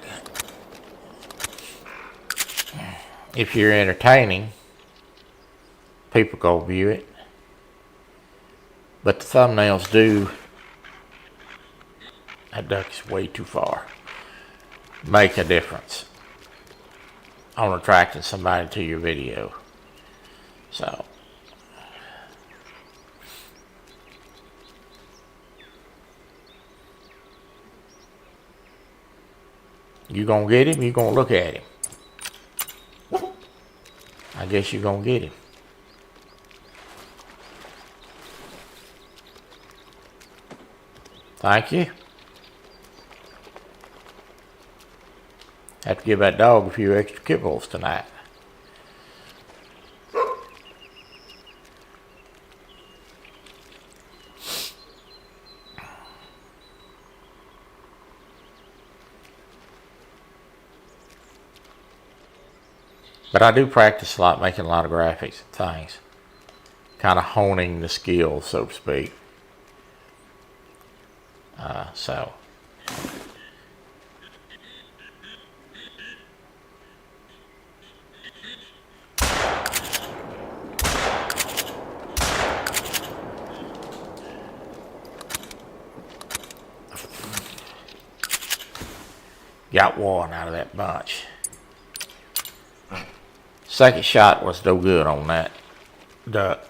If you're entertaining, people go view it. But the thumbnails do, that duck is way too far, make a difference on attracting somebody to your video. So, you gonna get him, you gonna look at him. I guess you're gonna get him. Thank you. Have to give that dog a few extra kibbles tonight. But I do practice a lot, making a lot of graphics and things. Kind of honing the skills, so to speak. So Got one out of that bunch. Second shot was no good on that duck.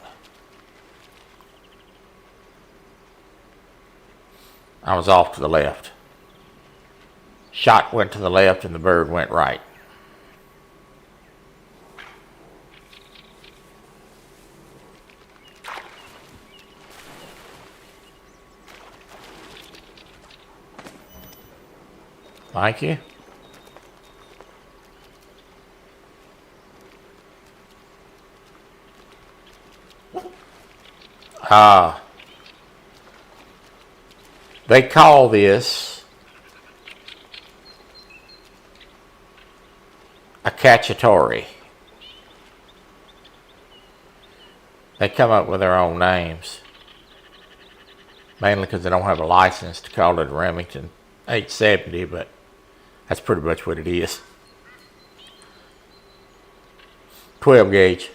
I was off to the left. Shot went to the left and the bird went right. Thank you. They call this a cacciatore. They come up with their own names, mainly because they don't have a license to call it a Remington 870, but that's pretty much what it is. 12 gauge.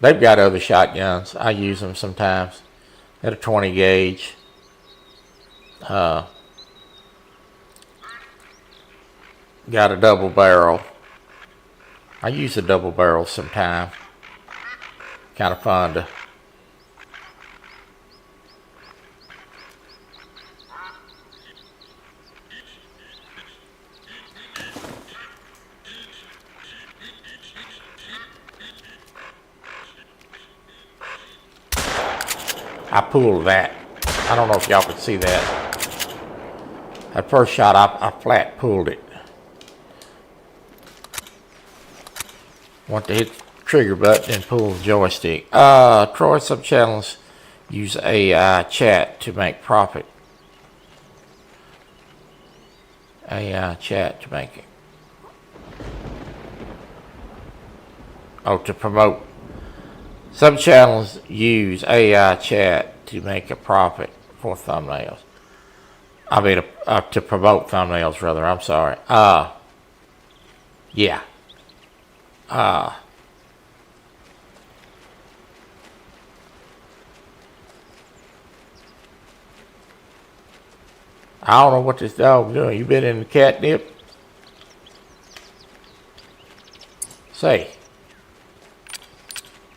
They've got other shotguns. I use them sometimes. At a 20 gauge. Got a double barrel. I use a double barrel sometimes. Kind of fun to. I pulled that. I don't know if y'all could see that. That first shot, I flat pulled it. Want to hit the trigger button and pull the joystick. Troy subchannels use AI chat to make profit. AI chat to make it. Oh, to promote. Some channels use AI chat to make a profit for thumbnails. I mean, to promote thumbnails, rather. I'm sorry. Yeah. I don't know what this dog's doing. You been in the catnip? Say.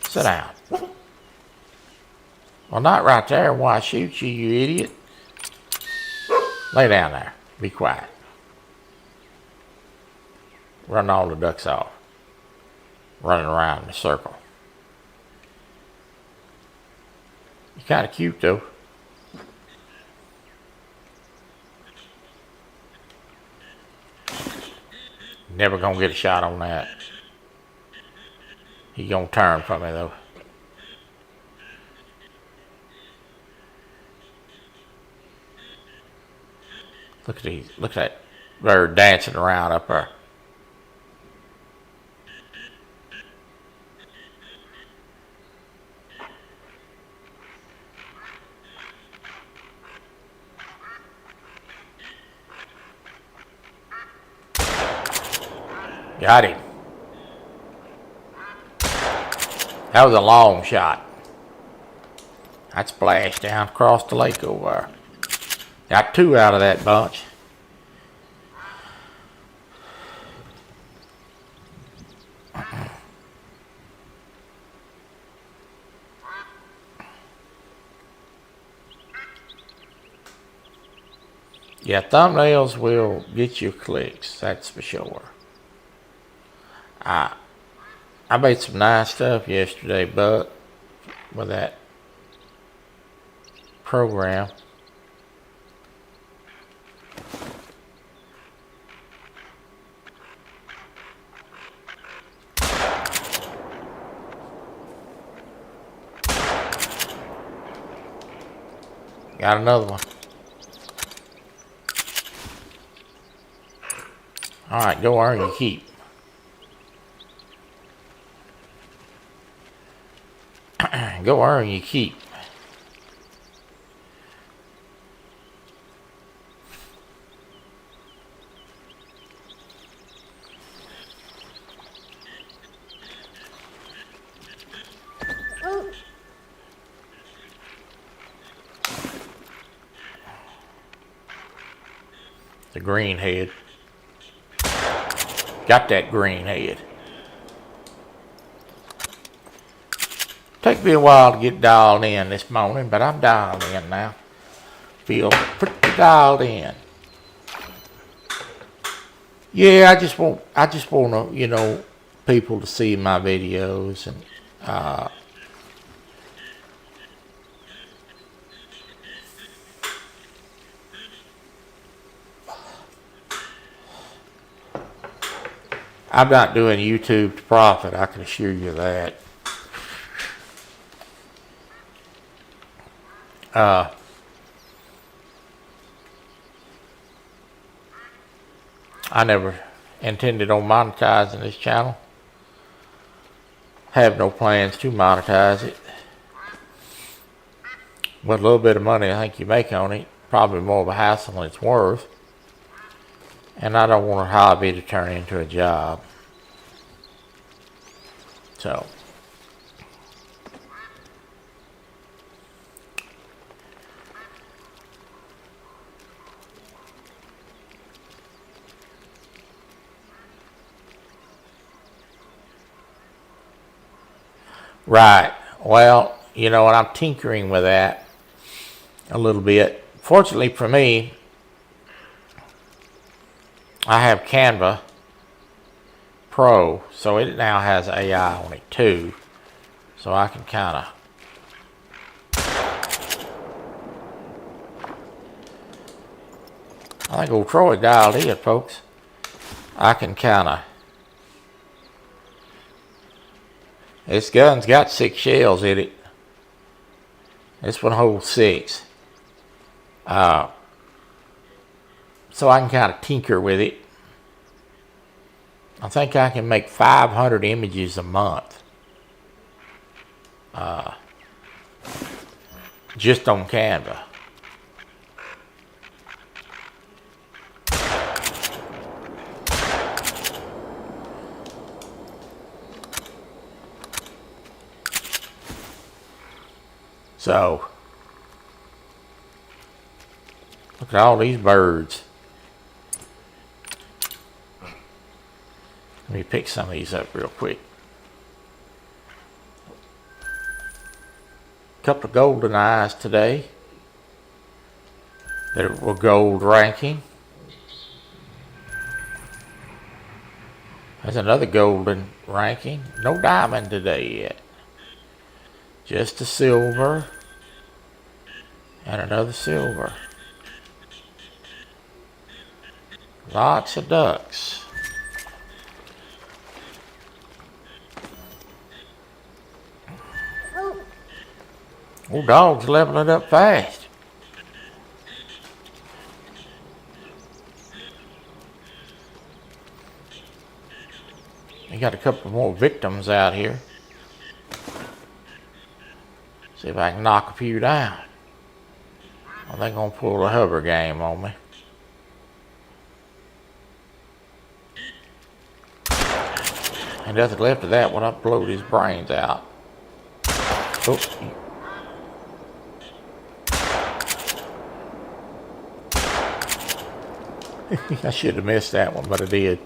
Sit down. Well, not right there. Why I shoot you, you idiot? Lay down there. Be quiet. Run all the ducks off. Running around in a circle. You're kind of cute, though. Never gonna get a shot on that. He gonna turn from me, though. Look at these. Look at that bird dancing around up there. Got him. That was a long shot. That splashed down across the lake over there. Got two out of that bunch. Yeah, thumbnails will get you clicks, that's for sure. I made some nice stuff yesterday, Buck, with that program. Got another one. All right, go earn your keep. Go earn your keep. The green head. Got that green head. Take me a while to get dialed in this morning, but I'm dialed in now. Feel pretty dialed in. Yeah, I just want to, you know, people to see my videos, and I'm not doing YouTube to profit, I can assure you that. I never intended on monetizing this channel. Have no plans to monetize it. But a little bit of money I think you make on it, probably more of a hassle than it's worth. And I don't want a hobby to turn into a job. So. Right. Well, you know, and I'm tinkering with that a little bit. Fortunately for me, I have Canva Pro, so it now has AI on it too. So I can kind of I think old Troy dialed in, folks. I can kind of this gun's got 6 shells in it. This one holds 6. So I can kind of tinker with it. I think I can make 500 images a month. Just on Canva. So, look at all these birds. Let me pick some of these up real quick. A couple of golden eyes today that were gold ranking. There's another golden ranking. No diamond today yet. Just a silver and another silver. Lots of ducks. Oh, dog's leveling up fast. We got a couple more victims out here. See if I can knock a few down. Well, they're gonna pull a hover game on me. Ain't nothing left of that when I blow his brains out. Oh. I should have missed that one, but I did.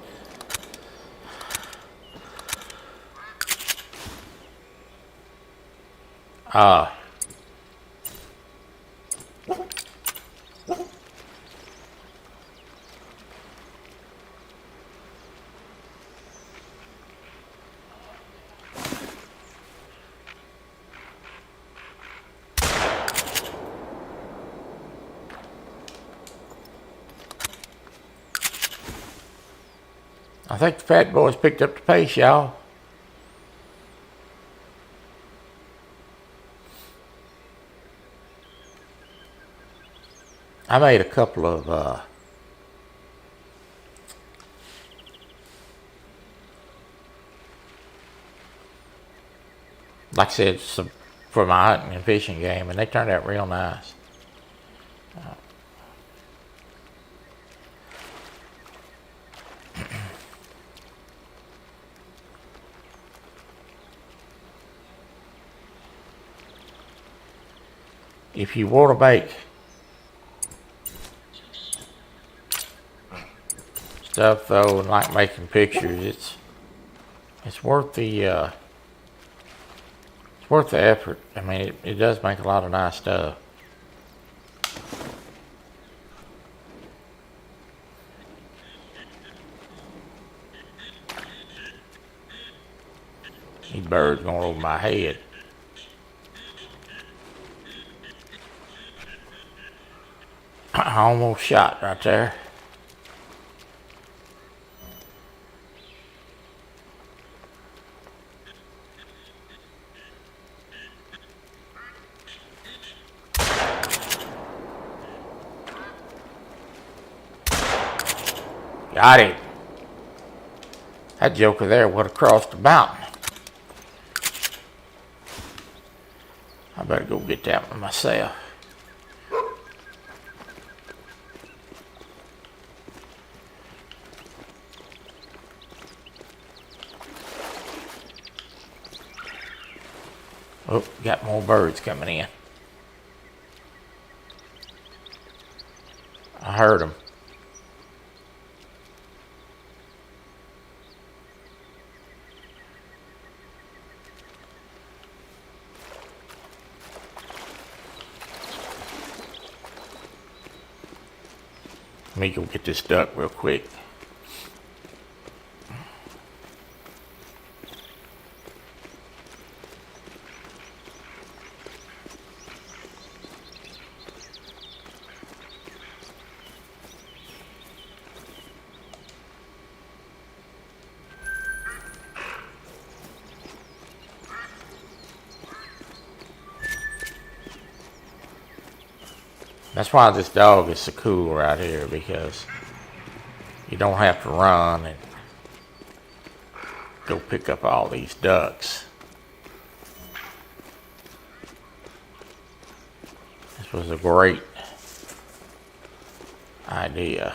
I think the fat boys picked up the pace, y'all. I made a couple of like I said, some for my hunting and fishing game, and they turned out real nice. If you want to make stuff though, and like making pictures, it's worth the effort. I mean, it does make a lot of nice stuff. These birds going over my head. I almost shot right there. Got him. That joker there would have crossed the mountain. I better go get that one myself. Oh, got more birds coming in. I heard them. Let me go get this duck real quick. That's why this dog is so cool right here, because you don't have to run and go pick up all these ducks. This was a great idea.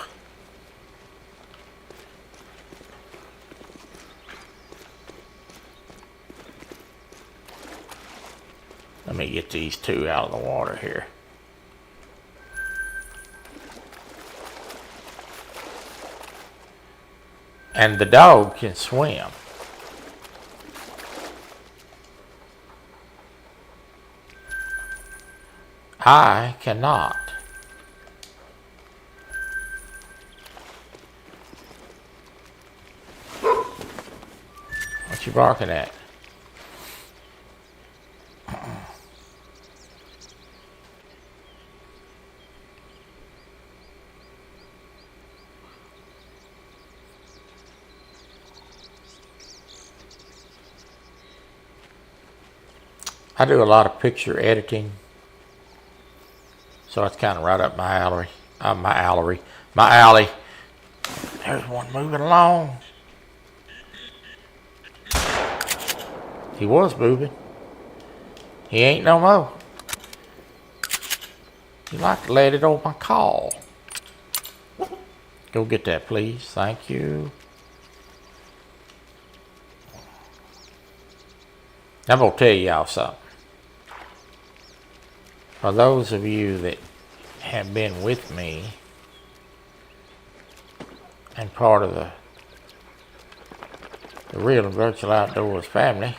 Let me get these two out of the water here. And the dog can swim. I cannot. What you barking at? I do a lot of picture editing, so it's kind of right up my alley. My alley. There's one moving along. He was moving. He ain't no more. You like to let it on my call. Go get that, please. Thank you. I'm gonna tell y'all something. For those of you that have been with me and part of the Real and Virtual Outdoors family,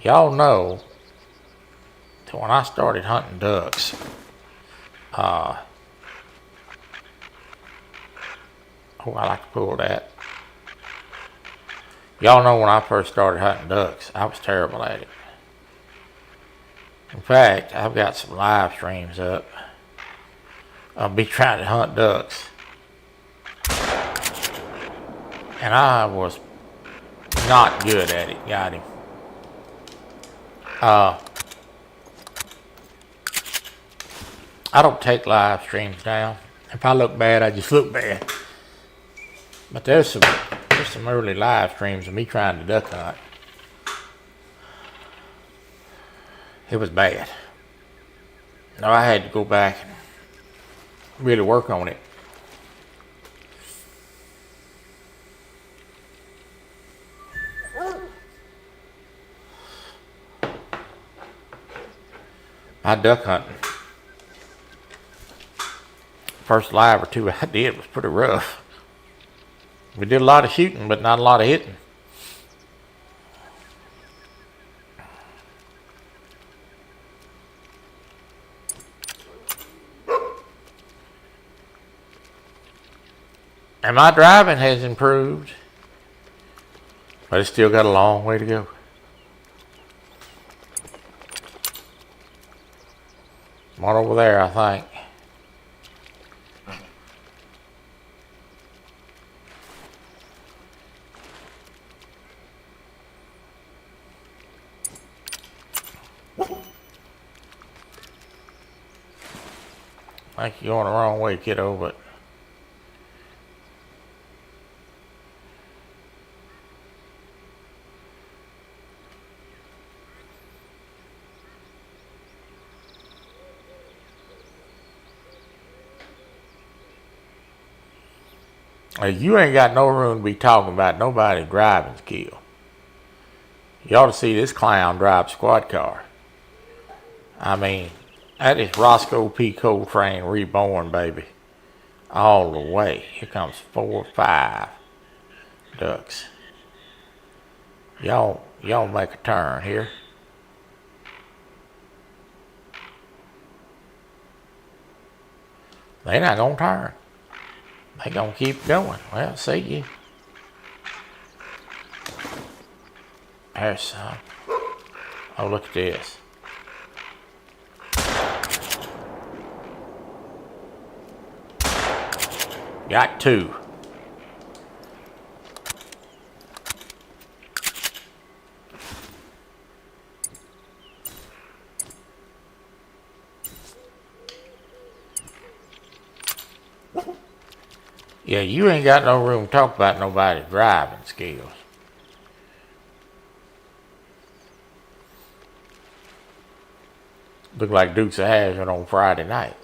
y'all know that when I started hunting ducks, oh, I like to pull that. Y'all know when I first started hunting ducks, I was terrible at it. In fact, I've got some live streams up. I'll be trying to hunt ducks. And I was not good at it. Got him. I don't take live streams down. If I look bad, I just look bad. But there's some early live streams of me trying to duck hunt. It was bad. No, I had to go back and really work on it. My duck hunting, first live or two I did was pretty rough. We did a lot of shooting, but not a lot of hitting. And my driving has improved, but it's still got a long way to go. One over there, I think. I think you're going the wrong way, kiddo, but you ain't got no room to be talking about nobody driving skill. You ought to see this clown drive squad car. I mean, that is Roscoe P. Coltrane reborn, baby. All the way. Here comes 4 or 5 ducks. Y'all make a turn here. They're not gonna turn. They gonna keep going. Well, see you. There's some. Oh, look at this. Got 2. Yeah, you ain't got no room to talk about nobody's driving skills. Look like Dukes of Hazzard on Friday night.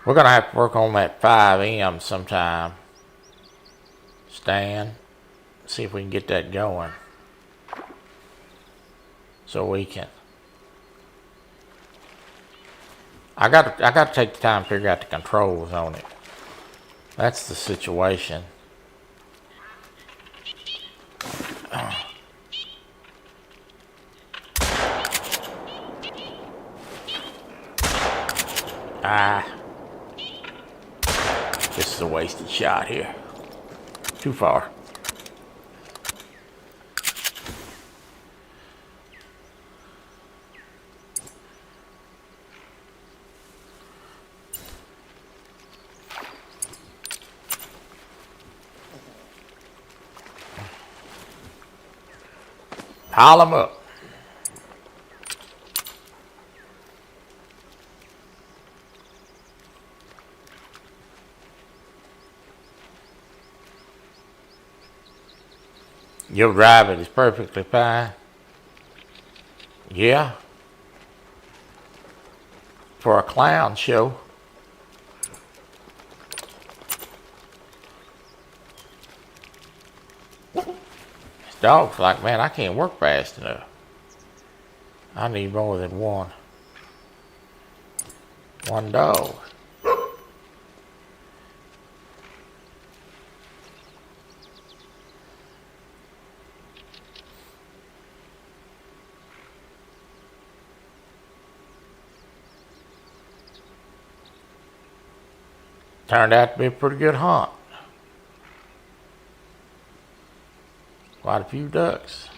We're going to have to work on that 5M sometime. Stan. See if we can get that going. So we can. I got to take the time to figure out the controls on it. That's the situation. This is a wasted shot here. Too far. Pile them up. Your driving is perfectly fine. Yeah. For a clown show. This dog's like, man, I can't work fast enough. I need more than one. One dog. Turned out to be a pretty good hunt. Quite a few ducks.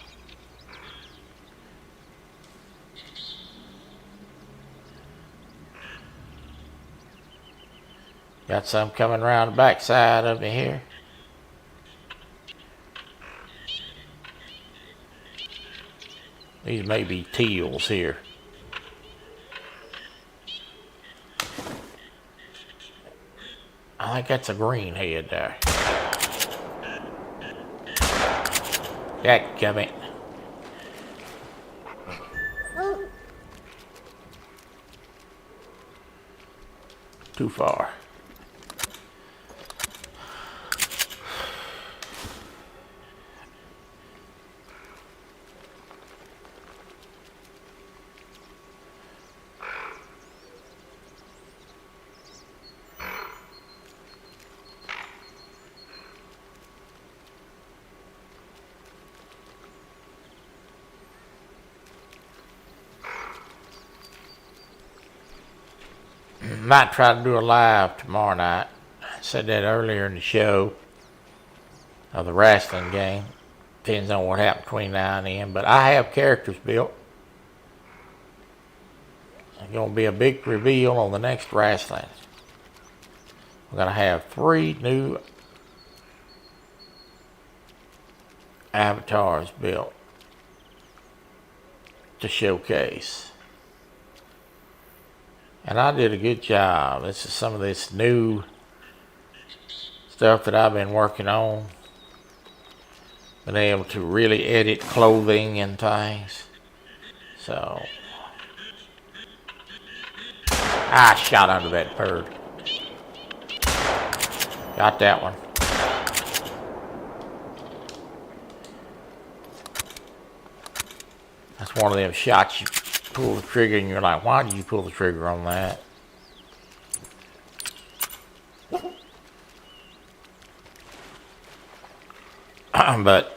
Got some coming around the back side of me here. These may be teals here. I think that's a green head there. Dadgummit. too far. Might try to do a live tomorrow night. I said that earlier in the show of the wrestling game. Depends on what happens between now and then. But I have characters built. There's going to be a big reveal on the next wrestling. We're going to have 3 new avatars built to showcase. And I did a good job. This is some of this new stuff that I've been working on. Been able to really edit clothing and things. So, I shot under that bird. Got that one. That's one of them shots you pull the trigger and you're like, why did you pull the trigger on that? But,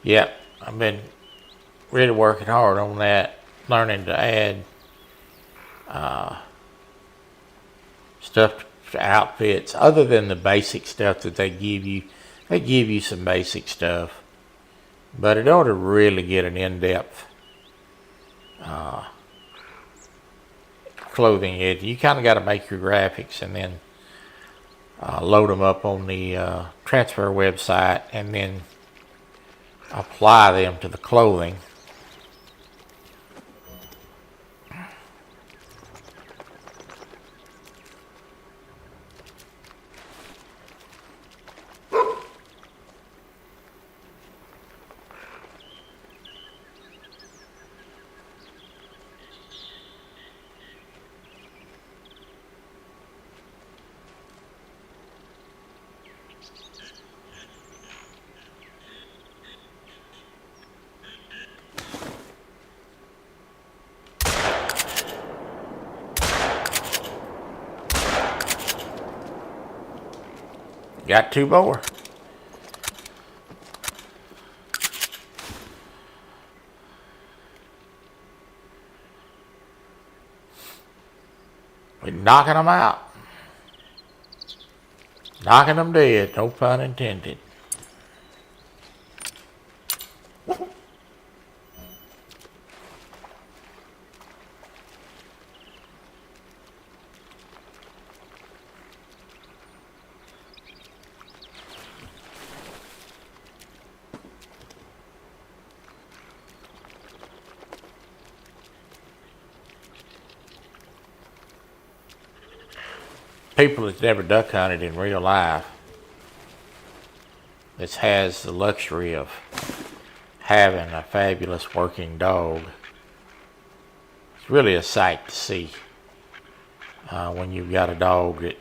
yeah, I've been really working hard on that, learning to add stuff to outfits other than the basic stuff that they give you. They give you some basic stuff, but in order to really get an in-depth clothing edge, you kind of got to make your graphics and then load them up on the transfer website and then apply them to the clothing. Got 2 more. We're knocking them out. Knocking them dead, no pun intended. People that's never duck hunted in real life, that has the luxury of having a fabulous working dog, it's really a sight to see when you've got a dog that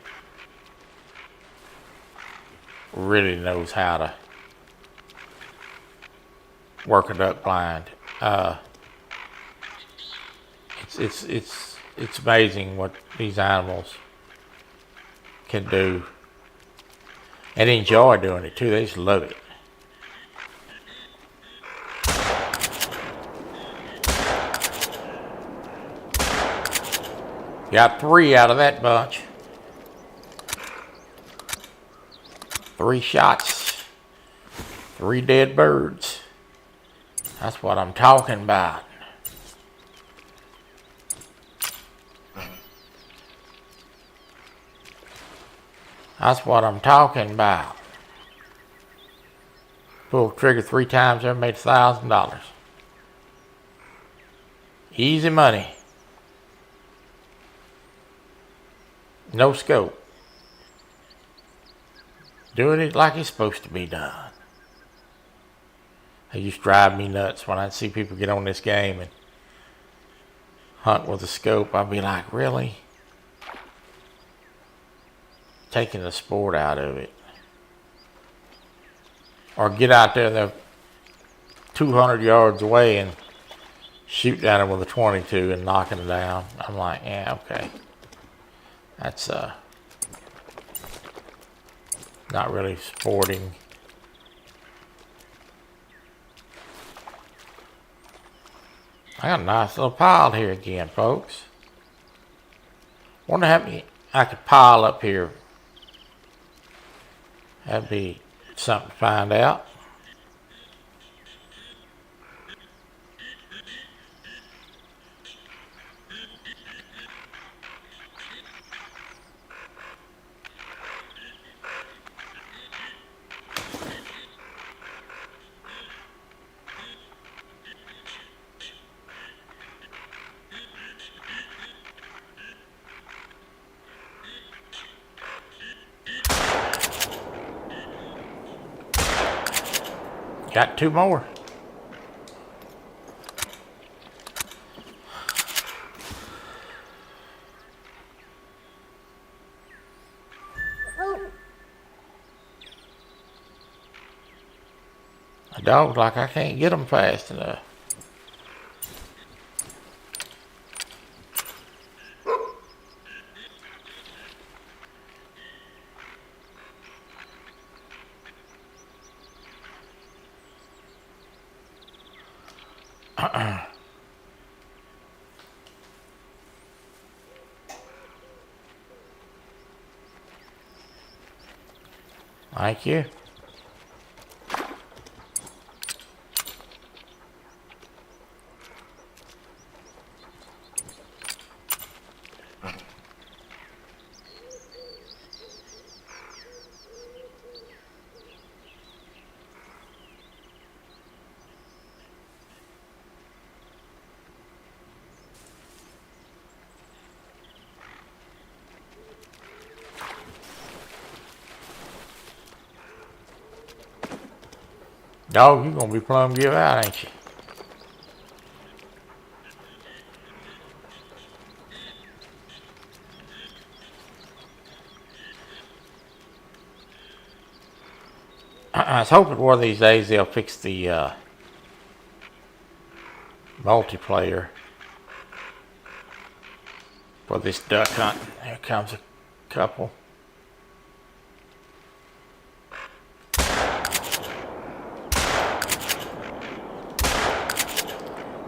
really knows how to work a duck blind. It's amazing what these animals can do, and enjoy doing it too. They just love it. Got 3 out of that bunch. 3 shots, 3 dead birds. That's what I'm talking about. That's what I'm talking about. Pulled the trigger 3 times there, made $1,000. Easy money. No scope. Doing it like it's supposed to be done. It used to drive me nuts when I'd see people get on this game and hunt with a scope. I'd be like, really? taking the sport out of it. Or get out there, they're 200 yards away and shoot at them with a 22 and knocking it down. I'm like, yeah, okay. That's not really sporting. I got a nice little pile here again, folks. Wonder how many I could pile up here. That'd be something to find out. Got 2 more. The dog's like, I can't get them fast enough. Thank you. Dog, you gonna be plumb give out, ain't you? I was hoping one of these days they'll fix the multiplayer for this duck hunt. Here comes a couple.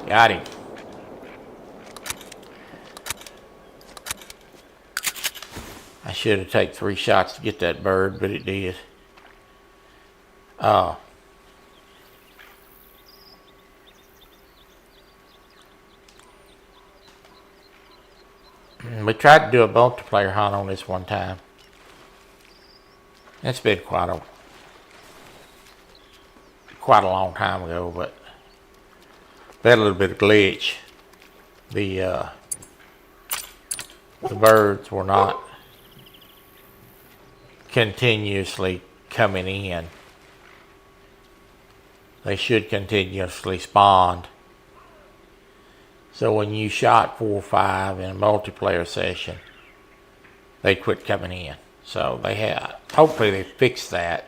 Got him. I should have taken 3 shots to get that bird, but it did. We tried to do a multiplayer hunt on this one time. It's been quite a long time ago, but we had a little bit of glitch. The birds were not continuously coming in. They should continuously spawn. So when you shot 4 or 5 in a multiplayer session, they quit coming in. So they had, hopefully they fixed that.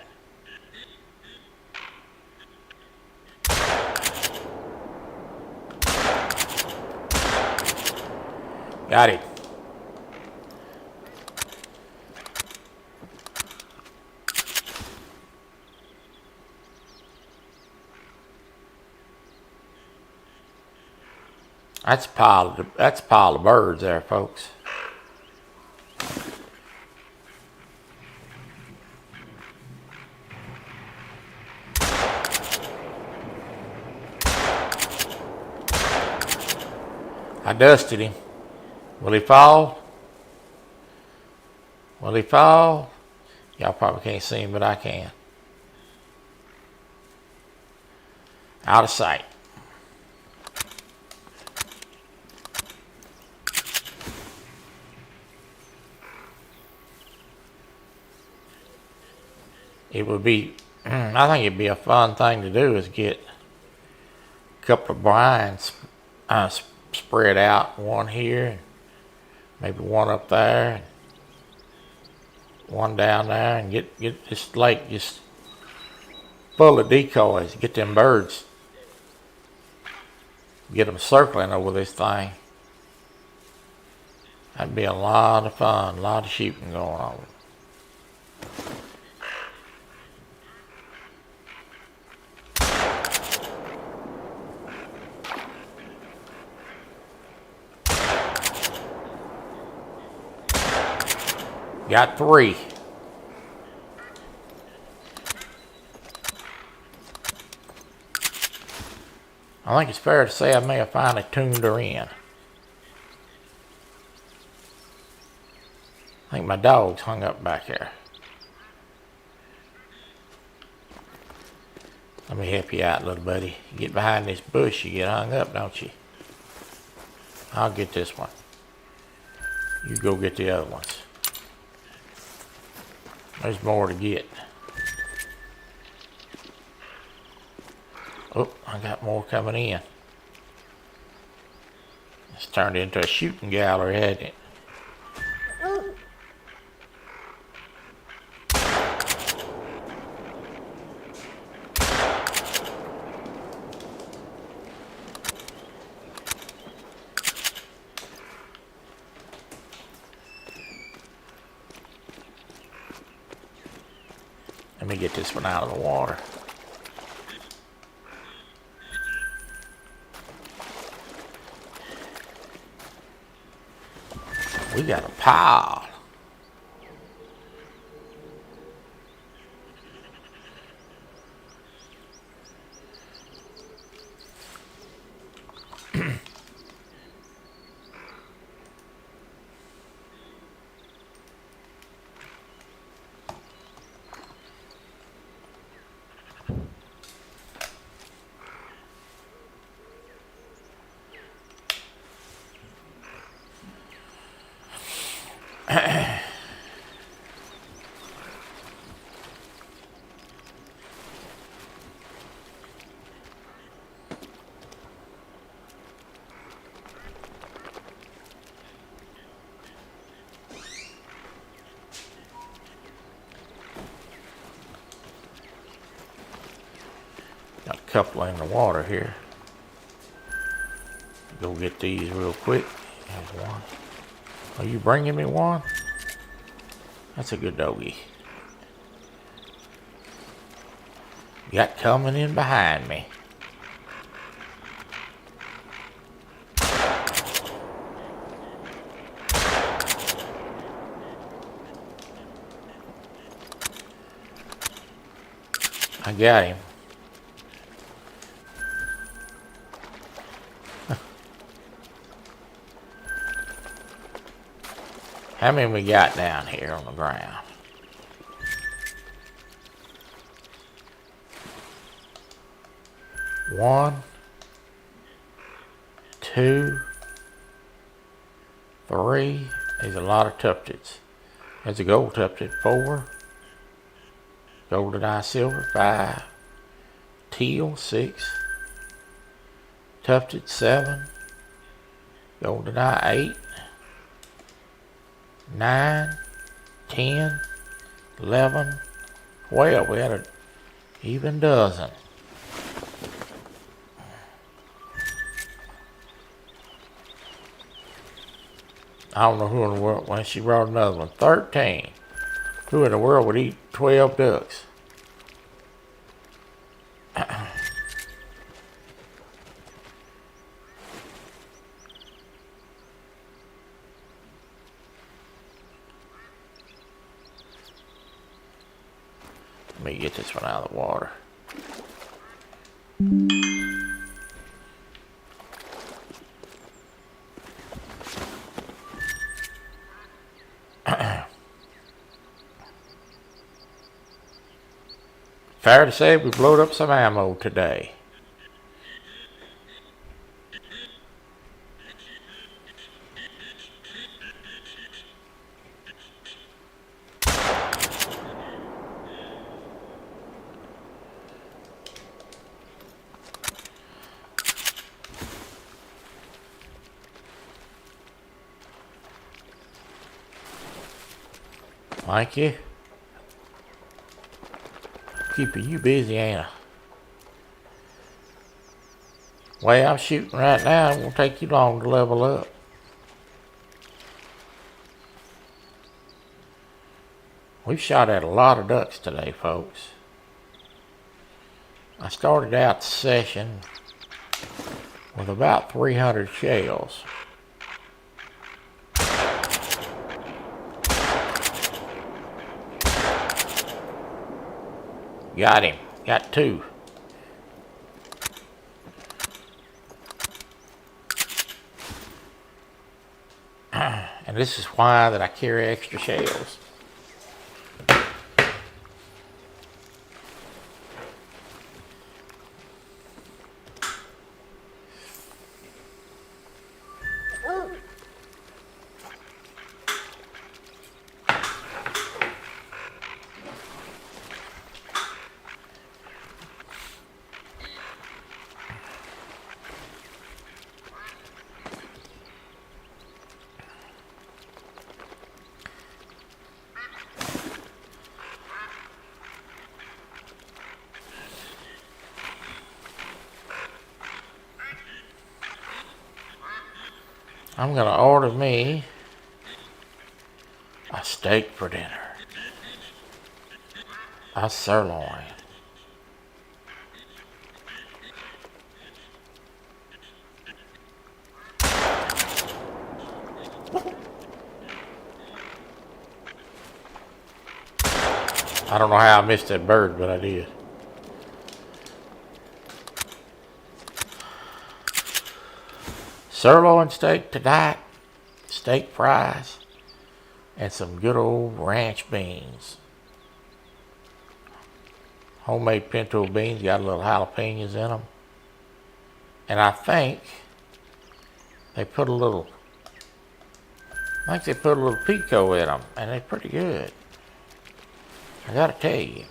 Got it. That's a pile of birds there, folks. I dusted him. Will he fall? Will he fall? Y'all probably can't see him, but I can. Out of sight. It would be, I think it'd be a fun thing to do is get a couple of blinds spread out. One here, maybe one up there. one down there and get this lake just full of decoys. Get them birds. Get them circling over this thing. That'd be a lot of fun, a lot of shooting going on. Got 3. I think it's fair to say I may have finally tuned her in. I think my dog's hung up back there. Let me help you out, little buddy. You get behind this bush, you get hung up, don't you? I'll get this one. You go get the other ones. There's more to get. Oh, I got more coming in. It's turned into a shooting gallery, hasn't it? Let me get this one out of the water. We got a pile. Got a couple in the water here. Go get these real quick. There's one. Are you bringing me one? That's a good doggy. Got coming in behind me. I got him. How many we got down here on the ground? One, 2, 3. There's a lot of tufteds. There's a gold tufted. 4. Golden eye silver. 5. Teal. 6. Tufted. 7. Golden eye. 8. 9, 10, 11, 12. We had an even dozen. I don't know who in the world, when she brought another one. 13. Who in the world would eat 12 ducks? Let me get this one out of the water. Fair to say we blowed up some ammo today. Thank you. Keeping you busy, ain't I? Way I'm shooting right now, it won't take you long to level up. We've shot at a lot of ducks today, folks. I started out the session with about 300 shells. Got him. Got two. And this is why that I carry extra shells. I'm gonna order me a steak for dinner. A sirloin. I don't know how I missed that bird, but I did. Sirloin steak tonight, steak fries, and some good old ranch beans. Homemade pinto beans, got a little jalapenos in them. And I think they put a little pico in them, and they're pretty good. I gotta tell you.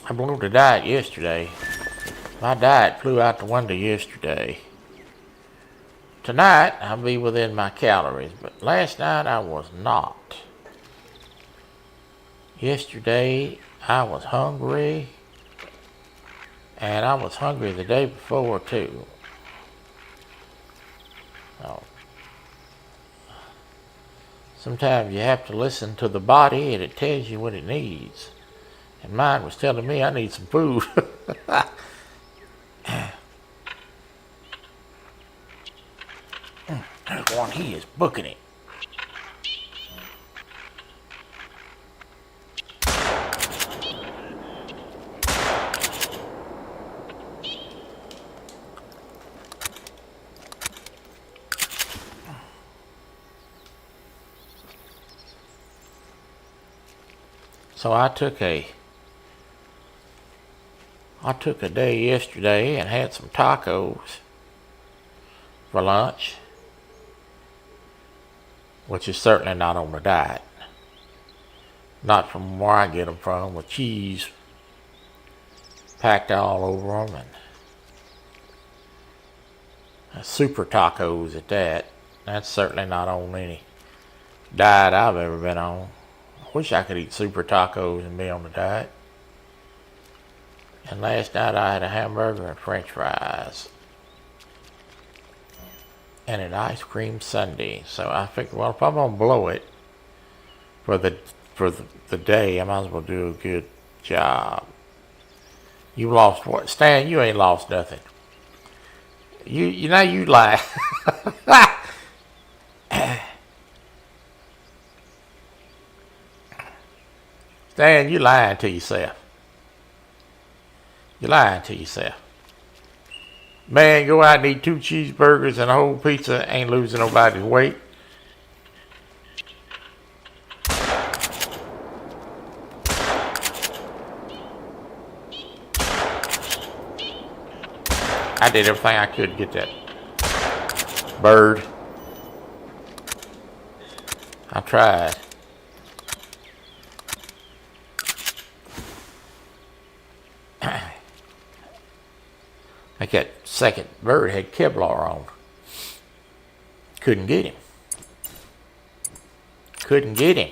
I blew the diet yesterday. My diet flew out the window yesterday. Tonight, I'll be within my calories, but last night I was not. Yesterday, I was hungry, and I was hungry the day before, too. So, sometimes you have to listen to the body, and it tells you what it needs. And mine was telling me I need some food. There's one, he is booking it. So I took a day yesterday and had some tacos for lunch, which is certainly not on the diet. Not from where I get them from, with cheese packed all over them, and super tacos at that. That's certainly not on any diet I've ever been on. I wish I could eat super tacos and be on the diet. And last night I had a hamburger and french fries. And an ice cream sundae. So I figured, well, if I'm going to blow it for the day, I might as well do a good job. You lost what? Stan, you ain't lost nothing. You know you lie. Stan, you lying to yourself. You're lying to yourself. Man, go out and eat 2 cheeseburgers and a whole pizza, ain't losing nobody's weight. I did everything I could to get that bird. I tried. Like that second bird had Kevlar on. Couldn't get him. Couldn't get him.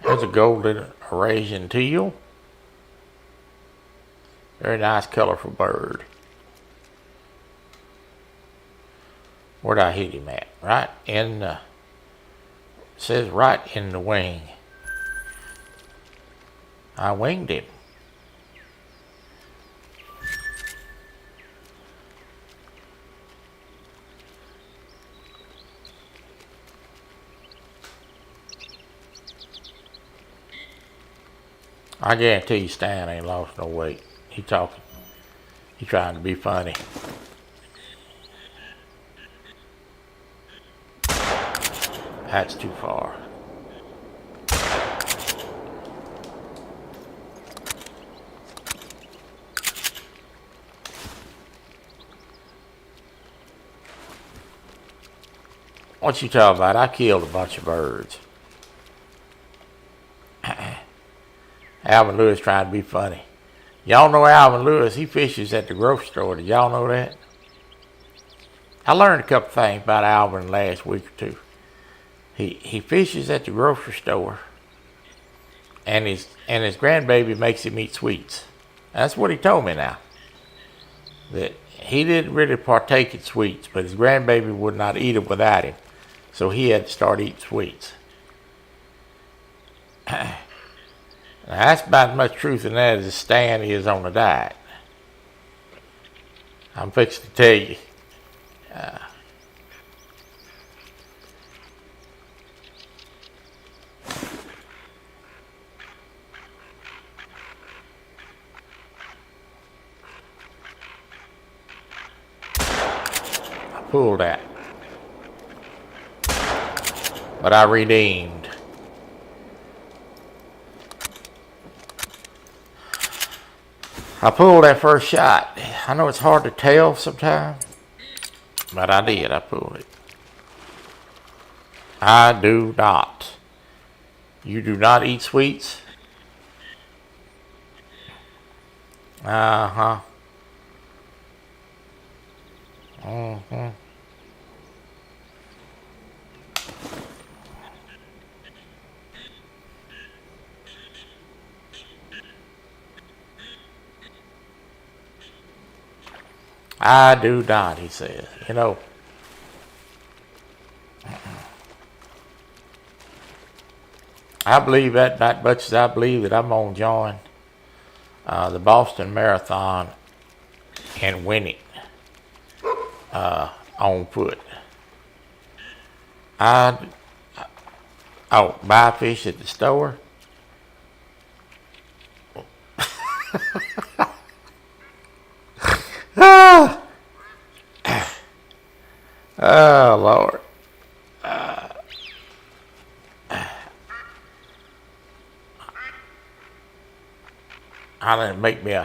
There's a golden Eurasian teal. Very nice, colorful bird. Where'd I hit him at? Right in the, says right in the wing. I winged him. I guarantee you Stan ain't lost no weight. He talking. He trying to be funny. That's too far. What you talking about? I killed a bunch of birds. Alvin Lewis trying to be funny. Y'all know Alvin Lewis, he fishes at the grocery store. Did y'all know that? I learned a couple things about Alvin last week or two. He fishes at the grocery store, and his grandbaby makes him eat sweets. That's what he told me now. That he didn't really partake in sweets, but his grandbaby would not eat them without him. So he had to start eating sweets. Now, that's about as much truth in that as Stan is on the diet. I'm fixing to tell you. I pulled that. But I redeemed. I pulled that first shot. I know it's hard to tell sometimes, but I did. I pulled it. I do not. You do not eat sweets? Uh-huh. Mm-hmm. I do not, he says. You know, I believe that not much as I believe that I'm going to join the Boston Marathon and win it on foot. Buy fish at the store. Oh, Lord. I didn't make me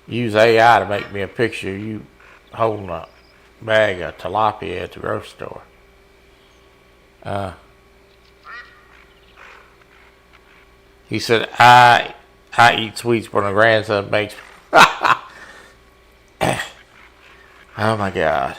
use AI to make me a picture of you holding a bag of tilapia at the grocery store. He said, I eat sweets when my grandson makes. Oh my God.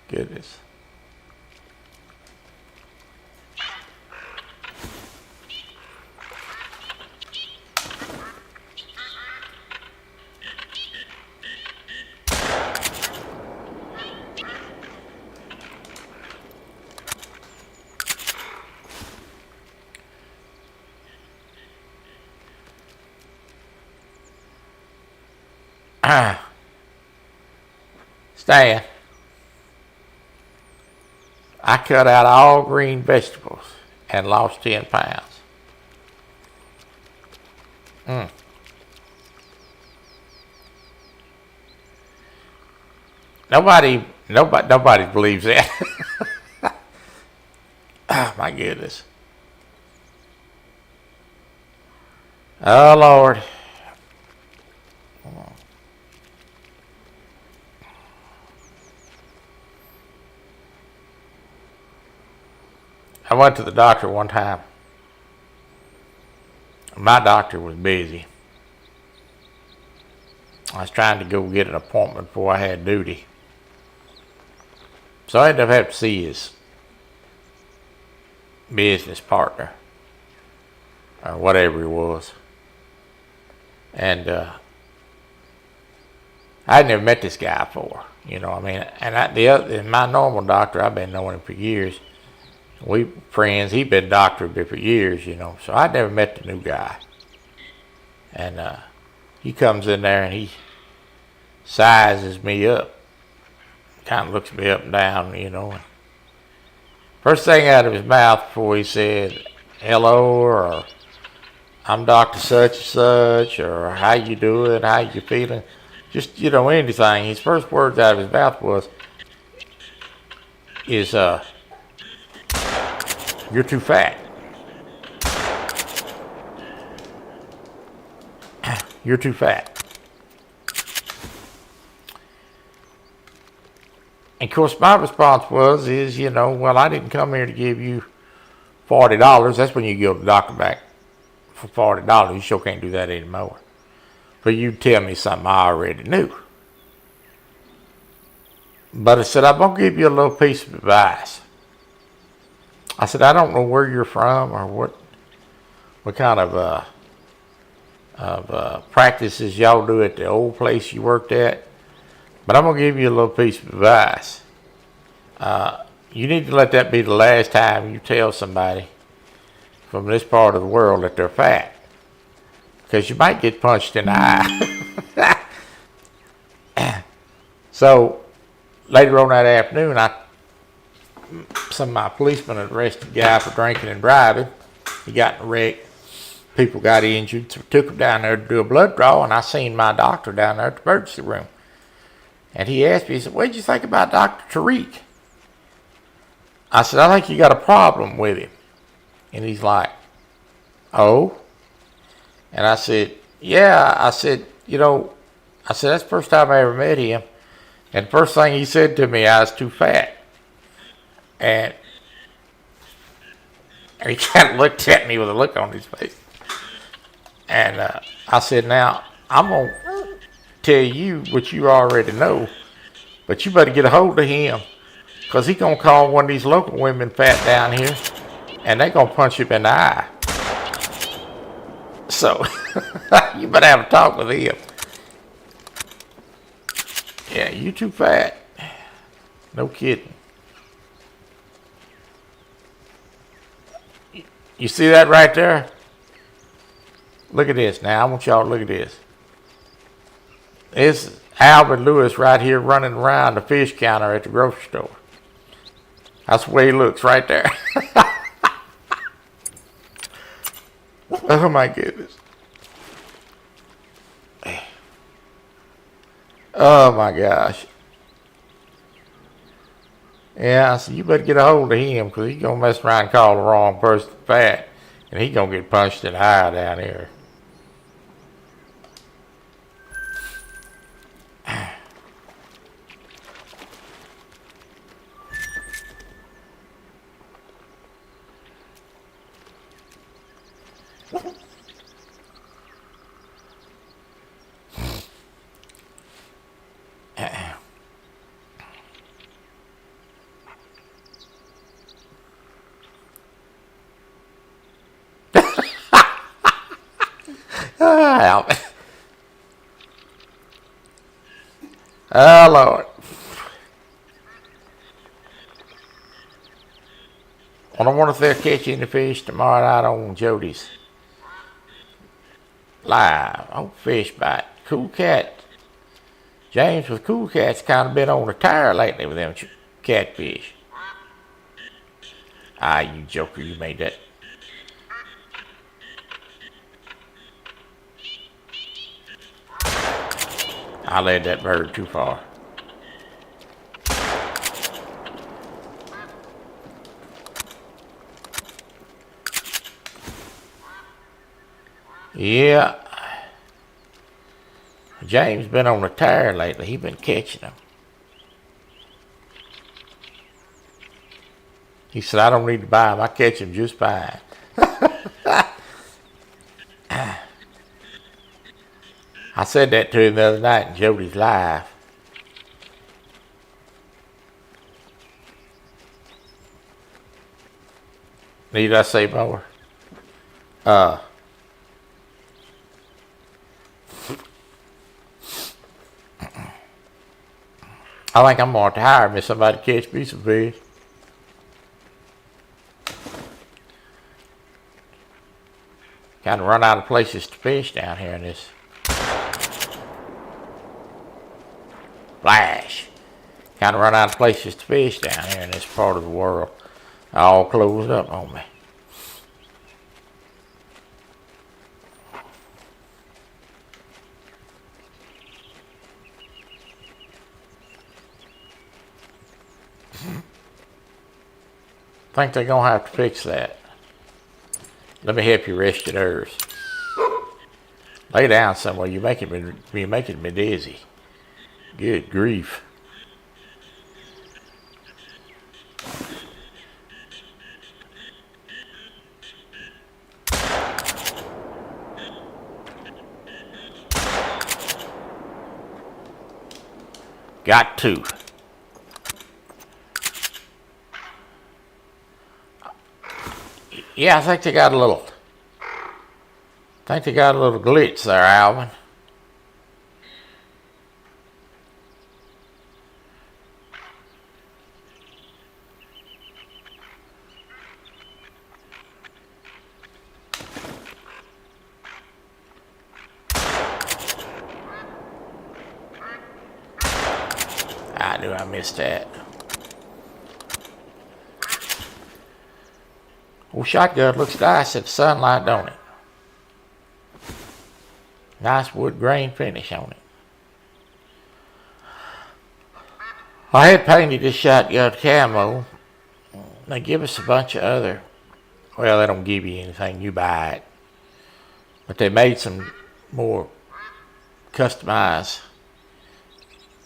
Goodness. Stan, I cut out all green vegetables and lost 10 pounds. Nobody believes that. Oh my goodness. Oh Lord. I went to the doctor one time. My doctor was busy. I was trying to go get an appointment before I had duty. So I ended up having to see his business partner, or whatever he was. And I'd never met this guy before, you know what I mean? And my normal doctor, I've been knowing him for years. We friends, he'd been doctor for years, you know. So I'd never met the new guy. And he comes in there and he sizes me up. Kind of looks me up and down, you know. First thing out of his mouth before he said hello, or I'm Dr. Such and Such, or how you doing, how you feeling, just, you know, anything. His first words out of his mouth is you're too fat. You're too fat. And of course, my response is, you know, well, I didn't come here to give you $40. That's when you give the doctor back for $40. You sure can't do that anymore. But you tell me something I already knew. But I said, I'm going to give you a little piece of advice. I said, I don't know where you're from or what kind of practices y'all do at the old place you worked at. But I'm going to give you a little piece of advice. You need to let that be the last time you tell somebody from this part of the world that they're fat. Because you might get punched in the eye. So, later on that afternoon, some of my policemen had arrested a guy for drinking and driving. He got in a wreck. People got injured. So we took him down there to do a blood draw, and I seen my doctor down there at the emergency room. And he asked me, he said, what did you think about Dr. Tariq? I said, I think you got a problem with him. And he's like, oh? And I said, yeah. I said, you know, that's the first time I ever met him. And the first thing he said to me, I was too fat. And he kind of looked at me with a look on his face. And I said, now, I'm going to tell you what you already know, but you better get a hold of him, because he's going to call one of these local women fat down here, and they're going to punch him in the eye. So, you better have a talk with him. Yeah, you too fat. No kidding. You see that right there? Look at this now. I want y'all to look at this. It's Albert Lewis right here running around the fish counter at the grocery store. That's the way he looks right there. Oh my goodness. Oh my gosh. Yeah, so you better get a hold of him, because he's going to mess around and call the wrong person fat, and he's going to get punched in the eye down here. Oh, Lord. Well, I wonder if they'll catch any fish tomorrow night on Jody's Live. Oh, fish bite. Cool Cat. James with Cool Cat's kind of been on the tire lately with them catfish. Ah, you joker, you made that. I led that bird too far. Yeah. James been on the tire lately. He been catching them. He said, I don't need to buy them. I catch them just fine. I said that to him the other night in Jody's live. Need I say more? I think I'm more tired if somebody catch me some fish. Kind of run out of places to fish down here in this. Flash. Kind of run out of places to fish down here in this part of the world. All closed up on me. Think they're gonna have to fix that. Let me help you rest your nerves. Lay down somewhere. You're making me dizzy. Good grief. Got to. Yeah, I think they got a little glitch there, Alvin. I knew I missed that. Well, shotgun looks nice in the sunlight, don't it? Nice wood grain finish on it. I had painted this shotgun camo. They give us a bunch of other, well, they don't give you anything, you buy it. But they made some more customized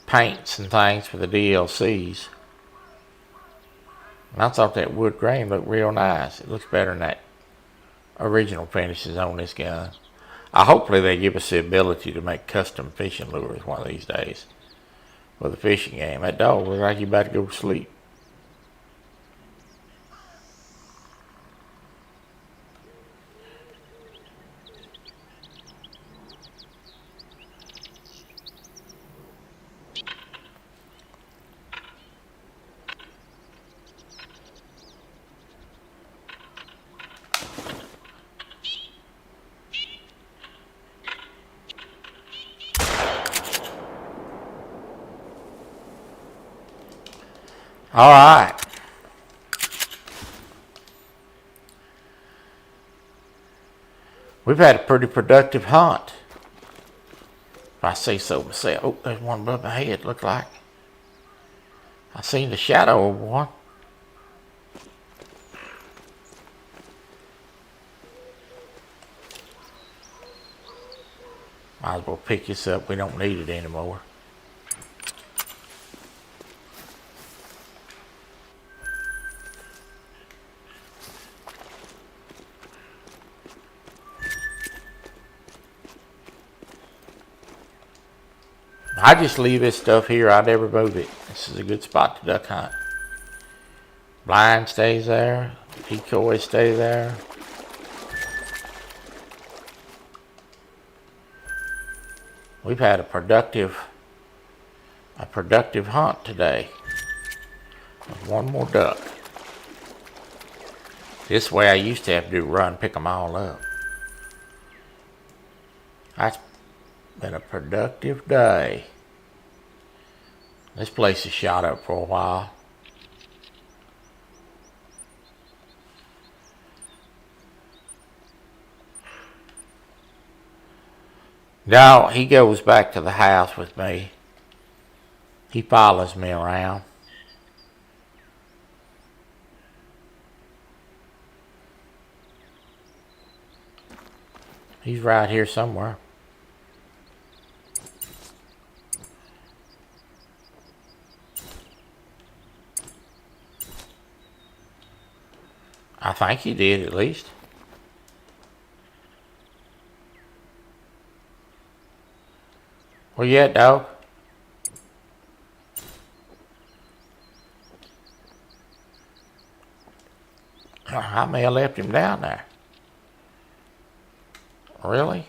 paints and things for the DLCs. And I thought that wood grain looked real nice. It looks better than that original finishes on this gun. Hopefully they give us the ability to make custom fishing lures one of these days for the fishing game. That dog looks like he's about to go to sleep. All right. We've had a pretty productive hunt, if I say so myself. Oh, there's one above my head, look like. I seen the shadow of one. Might as well pick this up. We don't need it anymore. I just leave this stuff here. I never move it. This is a good spot to duck hunt. Blind stays there. Decoys stay there. We've had a productive hunt today. One more duck. This way I used to have to do run, pick them all up. That's been a productive day. This place is shot up for a while. Now he goes back to the house with me. He follows me around. He's right here somewhere. I think he did at least. Where you at, dog? I may have left him down there. Really?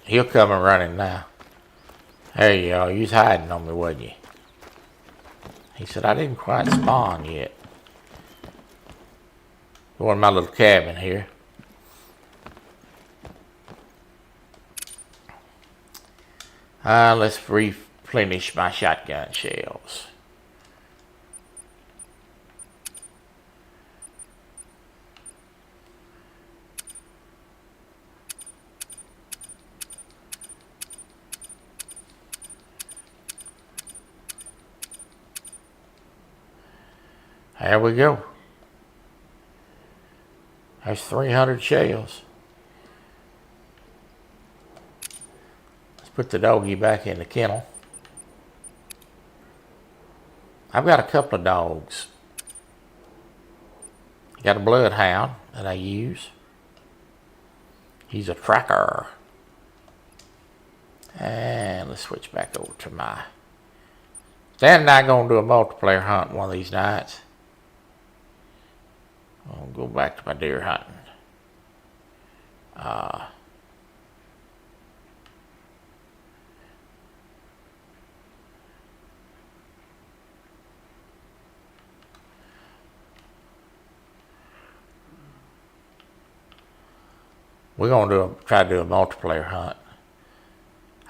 He'll come and running now. There you go. You was hiding on me, wasn't you? He said, I didn't quite spawn yet. Go in my little cabin here. Let's replenish my shotgun shells. There we go. There's 300 shells. Let's put the doggy back in the kennel. I've got a couple of dogs. Got a bloodhound that I use. He's a tracker. And let's switch back over to my... Dan and I are going to do a multiplayer hunt one of these nights. I'll go back to my deer hunting. We're going to try to do a multiplayer hunt.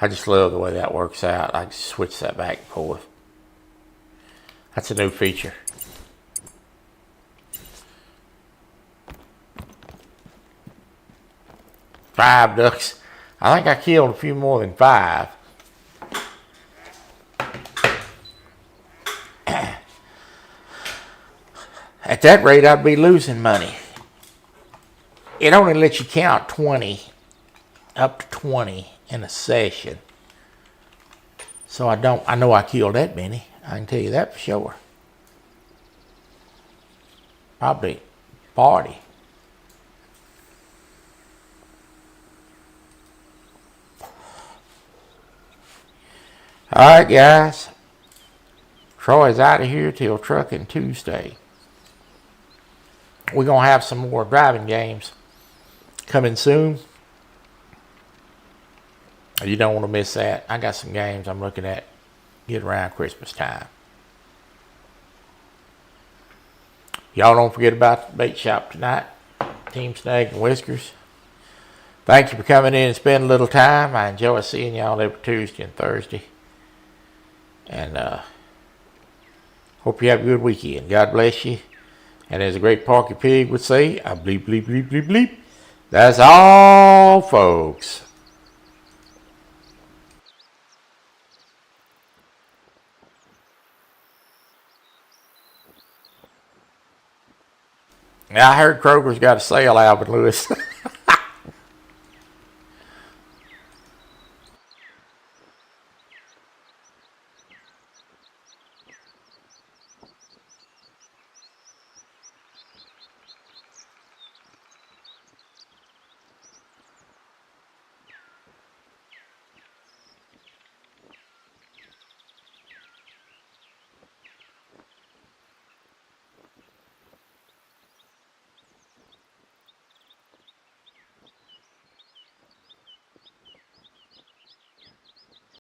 I just love the way that works out. I can switch that back and forth. That's a new feature. Five ducks. I think I killed a few more than 5. At that rate, I'd be losing money. It only lets you count 20, up to 20 in a session. So I know I killed that many. I can tell you that for sure. Probably 40. Alright guys, Troy's out of here till Trucking Tuesday. We're going to have some more driving games coming soon. You don't want to miss that. I got some games I'm looking at get around Christmas time. Y'all don't forget about the bait shop tonight. Team Snag and Whiskers. Thank you for coming in and spending a little time. I enjoy seeing y'all every Tuesday and Thursday. And hope you have a good weekend. God bless you. And as a great Porky Pig would say, I bleep, bleep, bleep, bleep, bleep. That's all, folks. Now, I heard Kroger's got a sale out with Lewis.